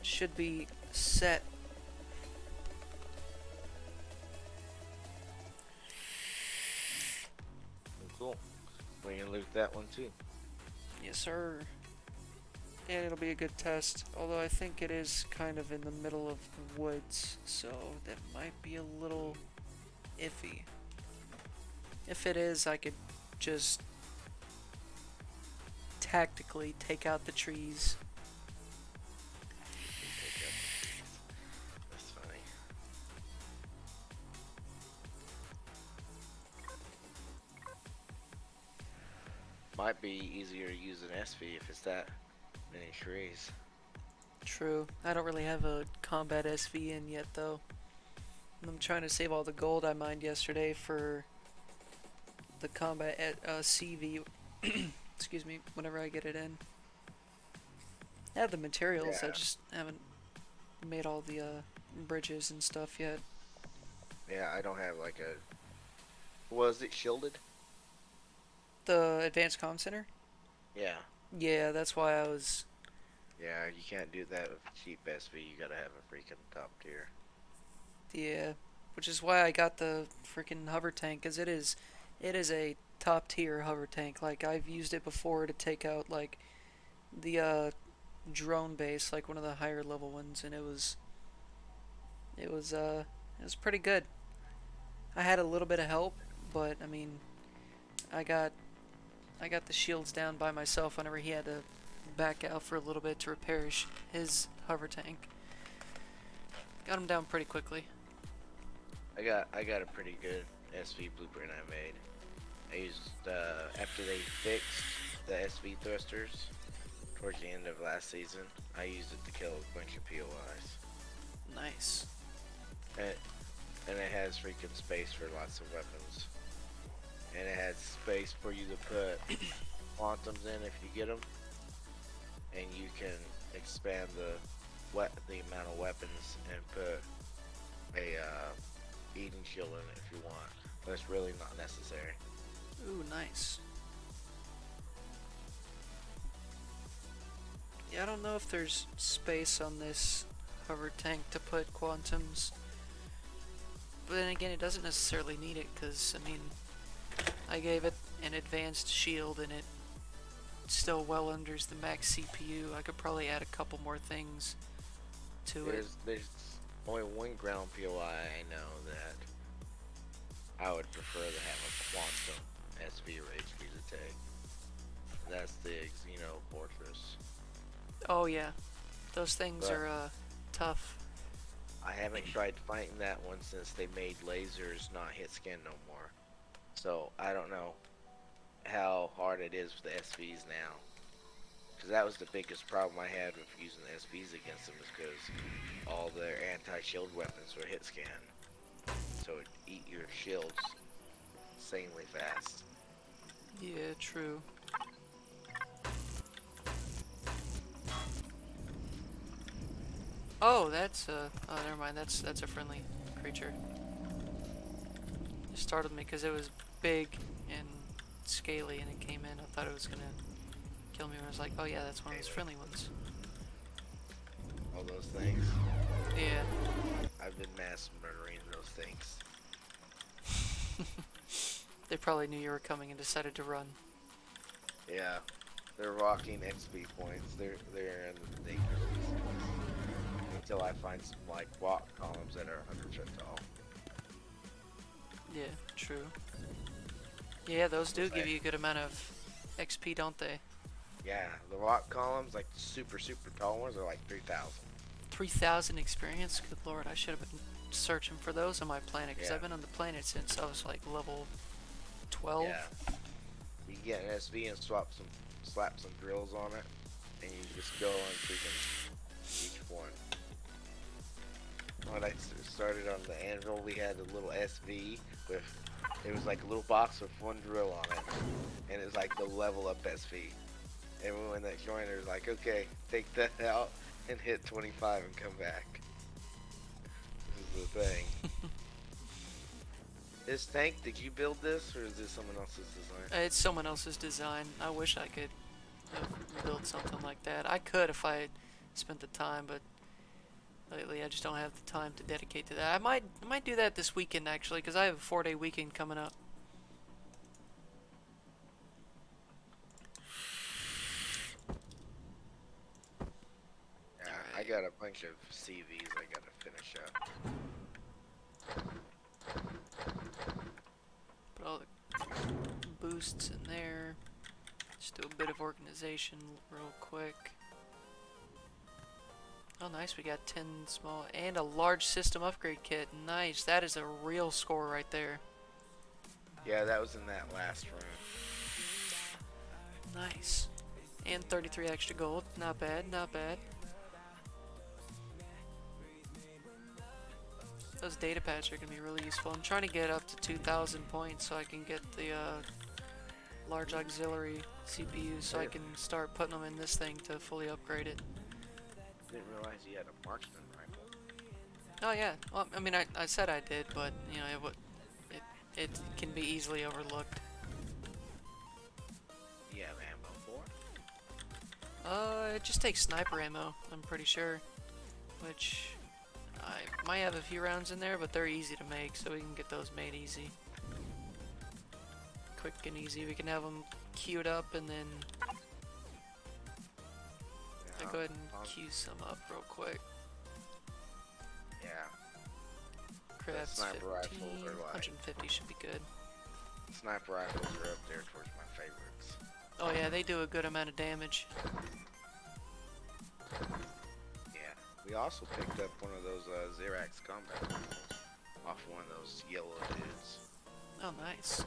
Should be set. Cool. We can loot that one too. Yes, sir. And it'll be a good test, although I think it is kind of in the middle of the woods, so that might be a little iffy. If it is, I could just tactically take out the trees. Take up the trees. That's funny. Might be easier to use an SV if it's that many trees. True. I don't really have a combat SV in yet, though. I'm trying to save all the gold I mined yesterday for the combat CV. Excuse me. Whenever I get it in, I have the materials. I Yeah. just haven't made all the bridges and stuff yet. Yeah, I don't have like a. Was it shielded? The Advanced Comm Center. Yeah. Yeah, that's why I was. Yeah, you can't do that with a cheap SV. You gotta have a freaking top tier. Yeah, which is why I got the freaking hover tank, cause it is a top tier hover tank. Like I've used it before to take out like the drone base, like one of the higher level ones, and it was pretty good. I had a little bit of help, but I mean, I got I got the shields down by myself whenever he had to back out for a little bit to repair his hover tank. Got him down pretty quickly. I got a pretty good SV blueprint I made. I used after they fixed the SV thrusters towards the end of last season. I used it to kill a bunch of POIs, Nice. and and it has freaking space for lots of weapons, and it has space for you to put quantums in if you get them, and you can expand the amount of weapons and put a eating shield in it if you want, but it's really not necessary. Ooh, nice. Yeah, I don't know if there's space on this hover tank to put quantums. But then again, it doesn't necessarily need it, because, I mean, I gave it an advanced shield and it still well unders the max CPU. I could probably add a couple more things to it. There's only one ground POI I know that I would prefer to have a quantum SV rage for you to take. That's the Xeno Fortress. Oh yeah, those things But are tough. I haven't tried fighting that one since they made lasers not hit skin no more. So I don't know how hard it is for the SVs now. Because that was the biggest problem I had with using the SVs against them, is because all their anti-shield weapons were hit scan. So it'd eat your shields insanely fast. Yeah, true. Oh, that's oh, never mind. That's a friendly creature. It startled me because it was big and scaly, and it came in. I thought it was gonna kill me. And I was like, oh yeah, that's one of those friendly ones. All those things. Yeah. I've been mass murdering those things. They probably knew you were coming and decided to run. Yeah. They're rocking XP points. They're in the dangerous spots. Until I find some like rock columns that are 100% tall. Yeah, true. Yeah, those do What's give that? you a good amount of XP, don't they? Yeah, the rock columns, like the super tall ones, are like 3,000. 3,000 experience? Good lord, I should have been searching for those on my planet, because Yeah. I've been on the planet since I was like level 12. Yeah. You get an SV and slap some drills on it, and you just go on freaking each one. When I started on the anvil, we had a little SV with, it was like a little box with one drill on it, and it was like the level up SV. Everyone that joined was like, okay, take that out and hit 25 and come back. This is the thing. This tank, did you build this, or is this someone else's design? It's someone else's design. I wish I could have built something like that. I could if I spent the time, but lately I just don't have the time to dedicate to that. I might do that this weekend actually, because I have a 4-day weekend coming up. Yeah, I Alright. got a bunch of CVs I gotta finish up. Put all the boosts in there. Just do a bit of organization real quick. Oh nice, we got 10 small and a large system upgrade kit. Nice, that is a real score right there. Yeah, that was in that last run. Nice. And 33 extra gold. Not bad, not bad. Those data pads are going to be really useful. I'm trying to get up to 2,000 points so I can get the large auxiliary CPU so I can start putting them in this thing to fully upgrade it. Didn't realize you had a marksman rifle. Oh yeah, well, I mean, I said I did, but, you know, it can be easily overlooked. You have ammo for? It just takes sniper ammo, I'm pretty sure. Which, I might have a few rounds in there, but they're easy to make, so we can get those made easy. Quick and easy. We can have them queued up, and then Yeah, I'll go ahead and queue some up real quick. Yeah. Crafts sniper 15, rifles are like- 150 should be good. Sniper rifles are up there towards my favorites. Oh yeah, they do a good amount of damage. Yeah. We also picked up one of those Xerax combat rifles off one of those yellow dudes. Oh nice.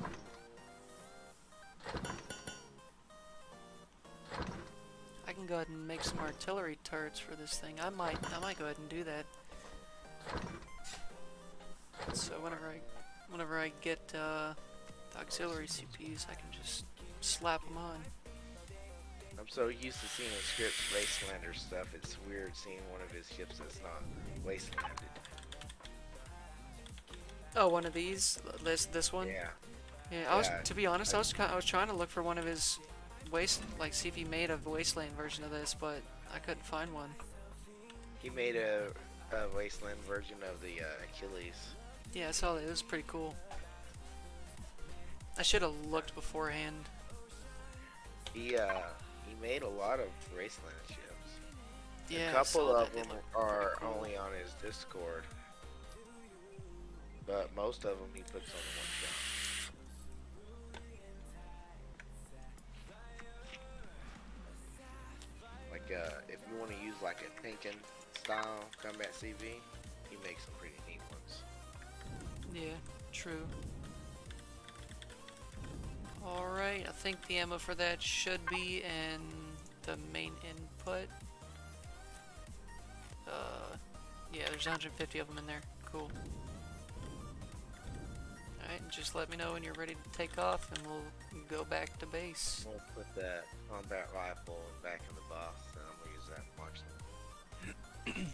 I can go ahead and make some artillery turrets for this thing. I might go ahead and do that. So whenever I get the auxiliary CPs, I can just slap them on. I'm so used to seeing in scripts Wastelander stuff, it's weird seeing one of his ships that's not Wastelanded. Oh, one of these? This one? Yeah. Yeah, I was, Yeah, to be honest, I was trying to look for one of his see if he made a wasteland version of this, but I couldn't find one. He made a Wasteland version of the Achilles. Yeah, I saw that. It was pretty cool. I should have looked beforehand. He made a lot of Wasteland ships. Yeah, A I couple saw of that. They them looked are pretty cool. only on his Discord, but most of them he puts on the one shot. Like if you want to use like a Pinkin style combat CV, he makes some pretty neat ones. Yeah, true. Alright, I think the ammo for that should be in the main input. Yeah, there's 150 of them in there. Cool. Alright, just let me know when you're ready to take off and we'll go back to base. We'll put that combat rifle back in the box, and I'm gonna use that marksman.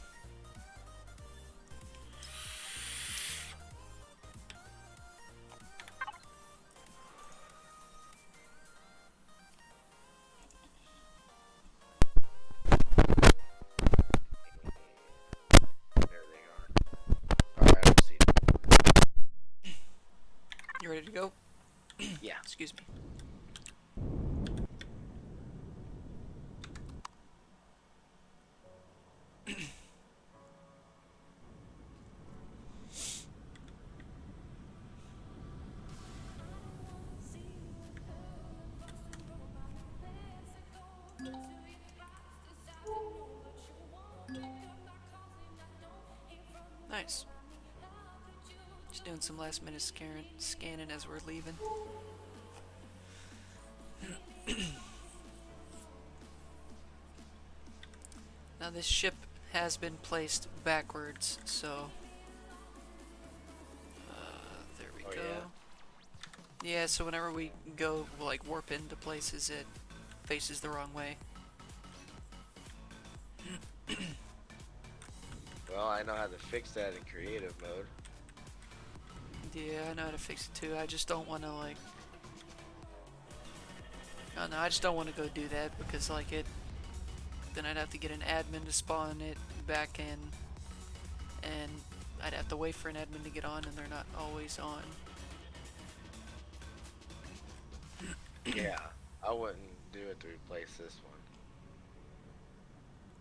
There they are. Alright, let's see. You ready to go? Yeah. Excuse me. Nice. Just doing some last minute scanning as we're leaving. Now this ship has been placed backwards, so there we Oh, go. yeah? Yeah, so whenever we go like warp into places, it faces the wrong way. Well, I know how to fix that in creative mode. Yeah, I know how to fix it too. I just don't want to like. Oh no, I just don't want to go do that because like it. Then I'd have to get an admin to spawn it back in, and I'd have to wait for an admin to get on, and they're not always on. Yeah, I wouldn't do it to replace this one.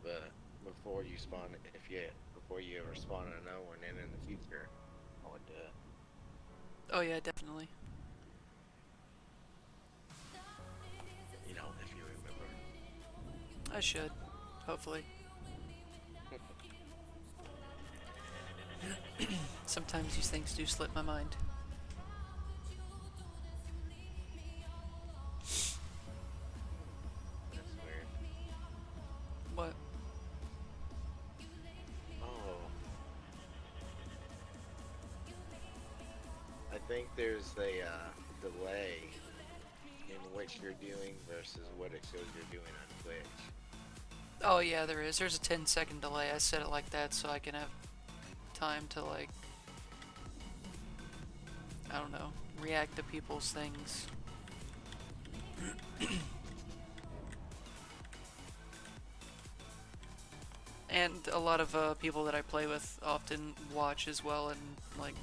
But before you spawn it, before you ever spawn another one in the future, I would do it. Oh yeah, definitely. I should, hopefully. Sometimes these things do slip my mind. That's weird. What? Oh, I think there's a delay in what you're doing versus what it shows you're doing on Twitch. Oh yeah, there is. There's a 10-second delay. I set it like that so I can have time to, like, I don't know, react to people's things. And a lot of people that I play with often watch as well, and like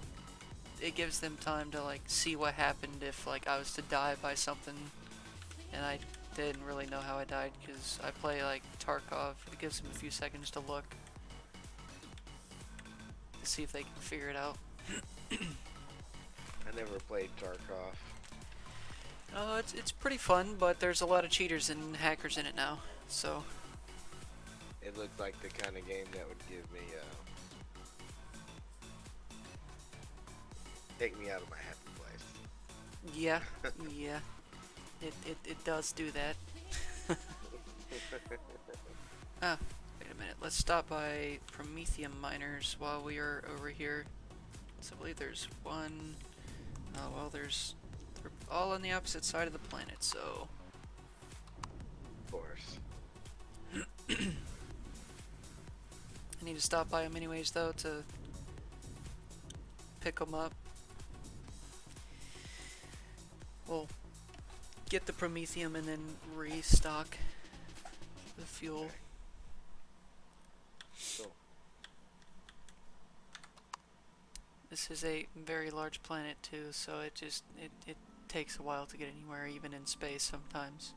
it gives them time to like see what happened if like I was to die by something and I didn't really know how I died, because I play like Tarkov. It gives them a few seconds to look to see if they can figure it out. I never played Tarkov. It's pretty fun, but there's a lot of cheaters and hackers in it now, so It looked like the kind of game that would give me, take me out of my happy place. yeah, yeah, it does do that. Ah, wait a minute. Let's stop by Prometheum miners while we are over here. So I believe there's one. Oh well, they're all on the opposite side of the planet, so Of course. I need to stop by them anyways, though, to pick them up. We'll get the Prometheum and then restock the fuel. Okay. Cool. This is a very large planet too, so it takes a while to get anywhere, even in space sometimes.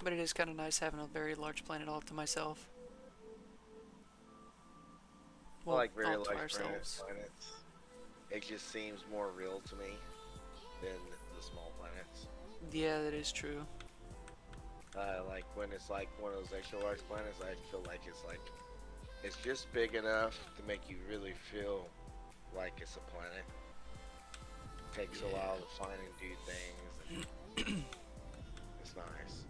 But it is kind of nice having a very large planet all to myself. I like very all to large ourselves. planets. It just seems more real to me than the small planets. Yeah, that is true. Like when it's like one of those extra large planets, I feel like it's just big enough to make you really feel like it's a planet. Takes a while to find and do things. And it's nice.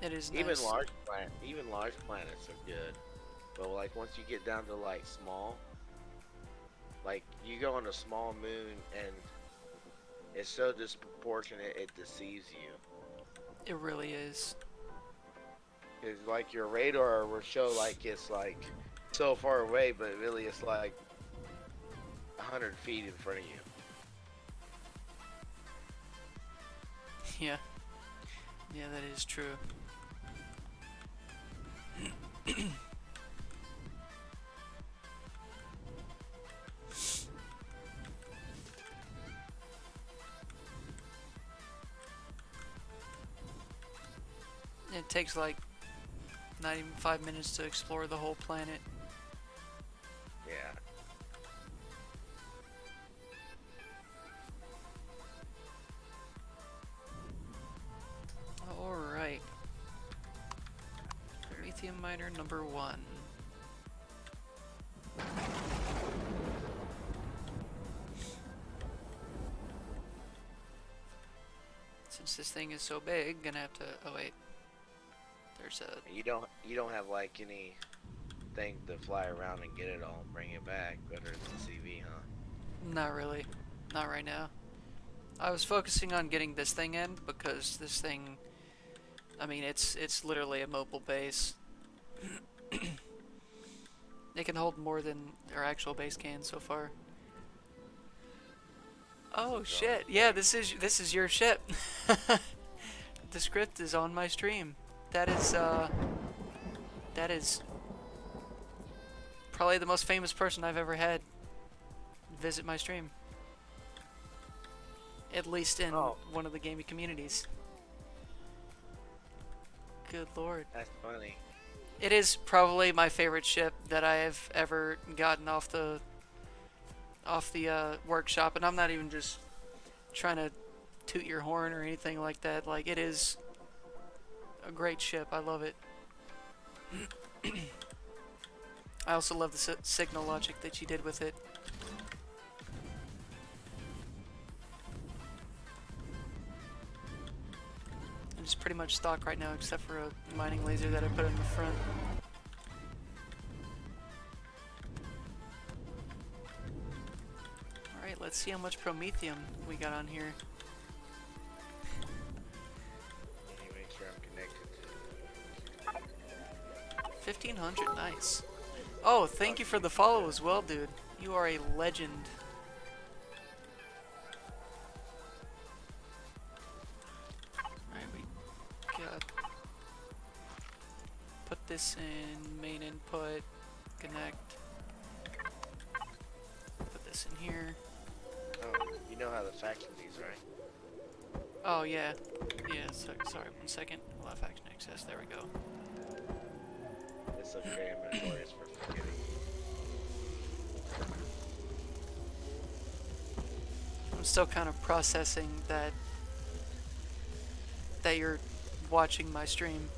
It is nice. Even large planets are good, but like once you get down to like small, like you go on a small moon and it's so disproportionate it deceives you. It really is. It's like your radar will show like it's like so far away, but really it's like 100 feet in front of you. Yeah. Yeah, that is true. It takes like not even 5 minutes to explore the whole planet. Yeah. Alright. Prometheum miner number 1. Since this thing is so big, gonna have to. Oh wait, there's a. You don't have like any thing to fly around and get it all and bring it back, better than CV, huh? Not really, not right now. I was focusing on getting this thing in because this thing, I mean, it's literally a mobile base. It can hold more than our actual base can so far. Oh shit! Yeah, this is your ship. The script is on my stream. That is probably the most famous person I've ever had visit my stream. At least in one of the gaming communities. Good lord. That's funny. It is probably my favorite ship that I have ever gotten off the off the workshop, and I'm not even just trying to toot your horn or anything like that. Like, it is a great ship. I love it. I also love the signal logic that you did with it. And it's pretty much stock right now, except for a mining laser that I put in the front. Alright, let's see how much promethium we got on here. Make sure I'm connected. 1500, nice. Oh, thank you for the follow as well, dude. You are a legend. Alright, we got... Put this in main input, connect. Put this in here. Oh, you know how to faction these, right? Oh, yeah. Yeah, so, sorry, 1 second. We'll have faction access, there we go. It's okay, I'm notorious for forgetting. I'm still kind of processing that you're watching my stream.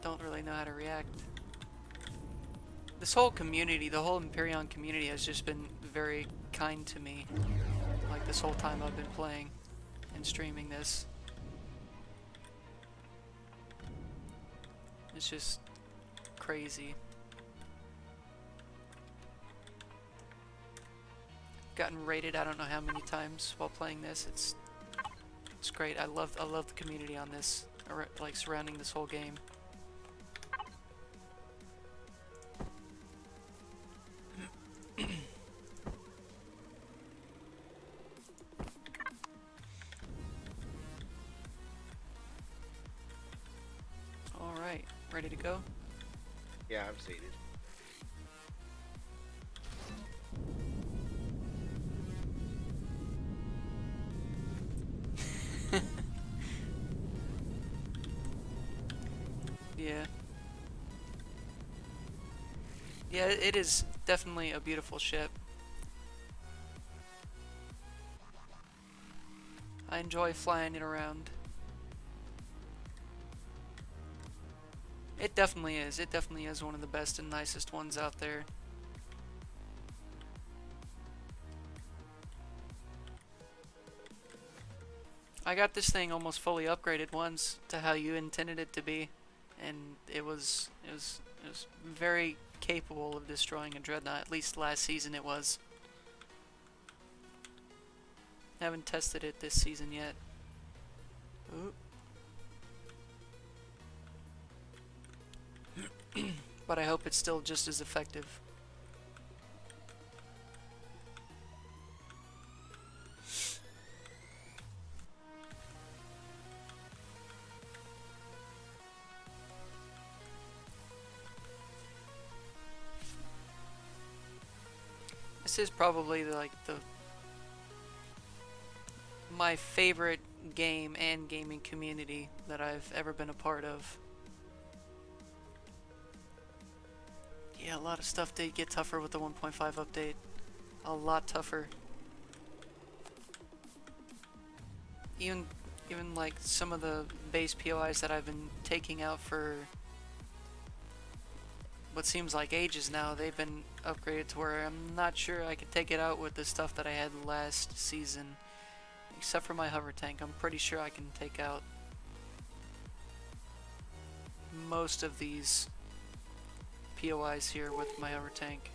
Don't really know how to react. This whole community, the whole Imperion community has just been very kind to me. Like this whole time I've been playing and streaming this. It's just crazy. Gotten rated I don't know how many times while playing this. It's great. I love the community on this, like surrounding this whole game. All right, ready to go? Yeah, I'm seated. Yeah. Yeah, it is definitely a beautiful ship. I enjoy flying it around. It definitely is. It definitely is one of the best and nicest ones out there. I got this thing almost fully upgraded once to how you intended it to be, and it was very capable of destroying a dreadnought. At least last season it was. Haven't tested it this season yet. Ooh. But I hope it's still just as effective. This is probably my favorite game and gaming community that I've ever been a part of. Yeah, a lot of stuff did get tougher with the 1.5 update. A lot tougher. Even like some of the base POIs that I've been taking out for what seems like ages now, they've been upgraded to where I'm not sure I could take it out with the stuff that I had last season. Except for my hover tank, I'm pretty sure I can take out most of these POIs here with my hover tank.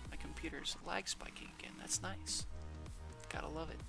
My computer's lag spiking again, that's nice. Gotta love it.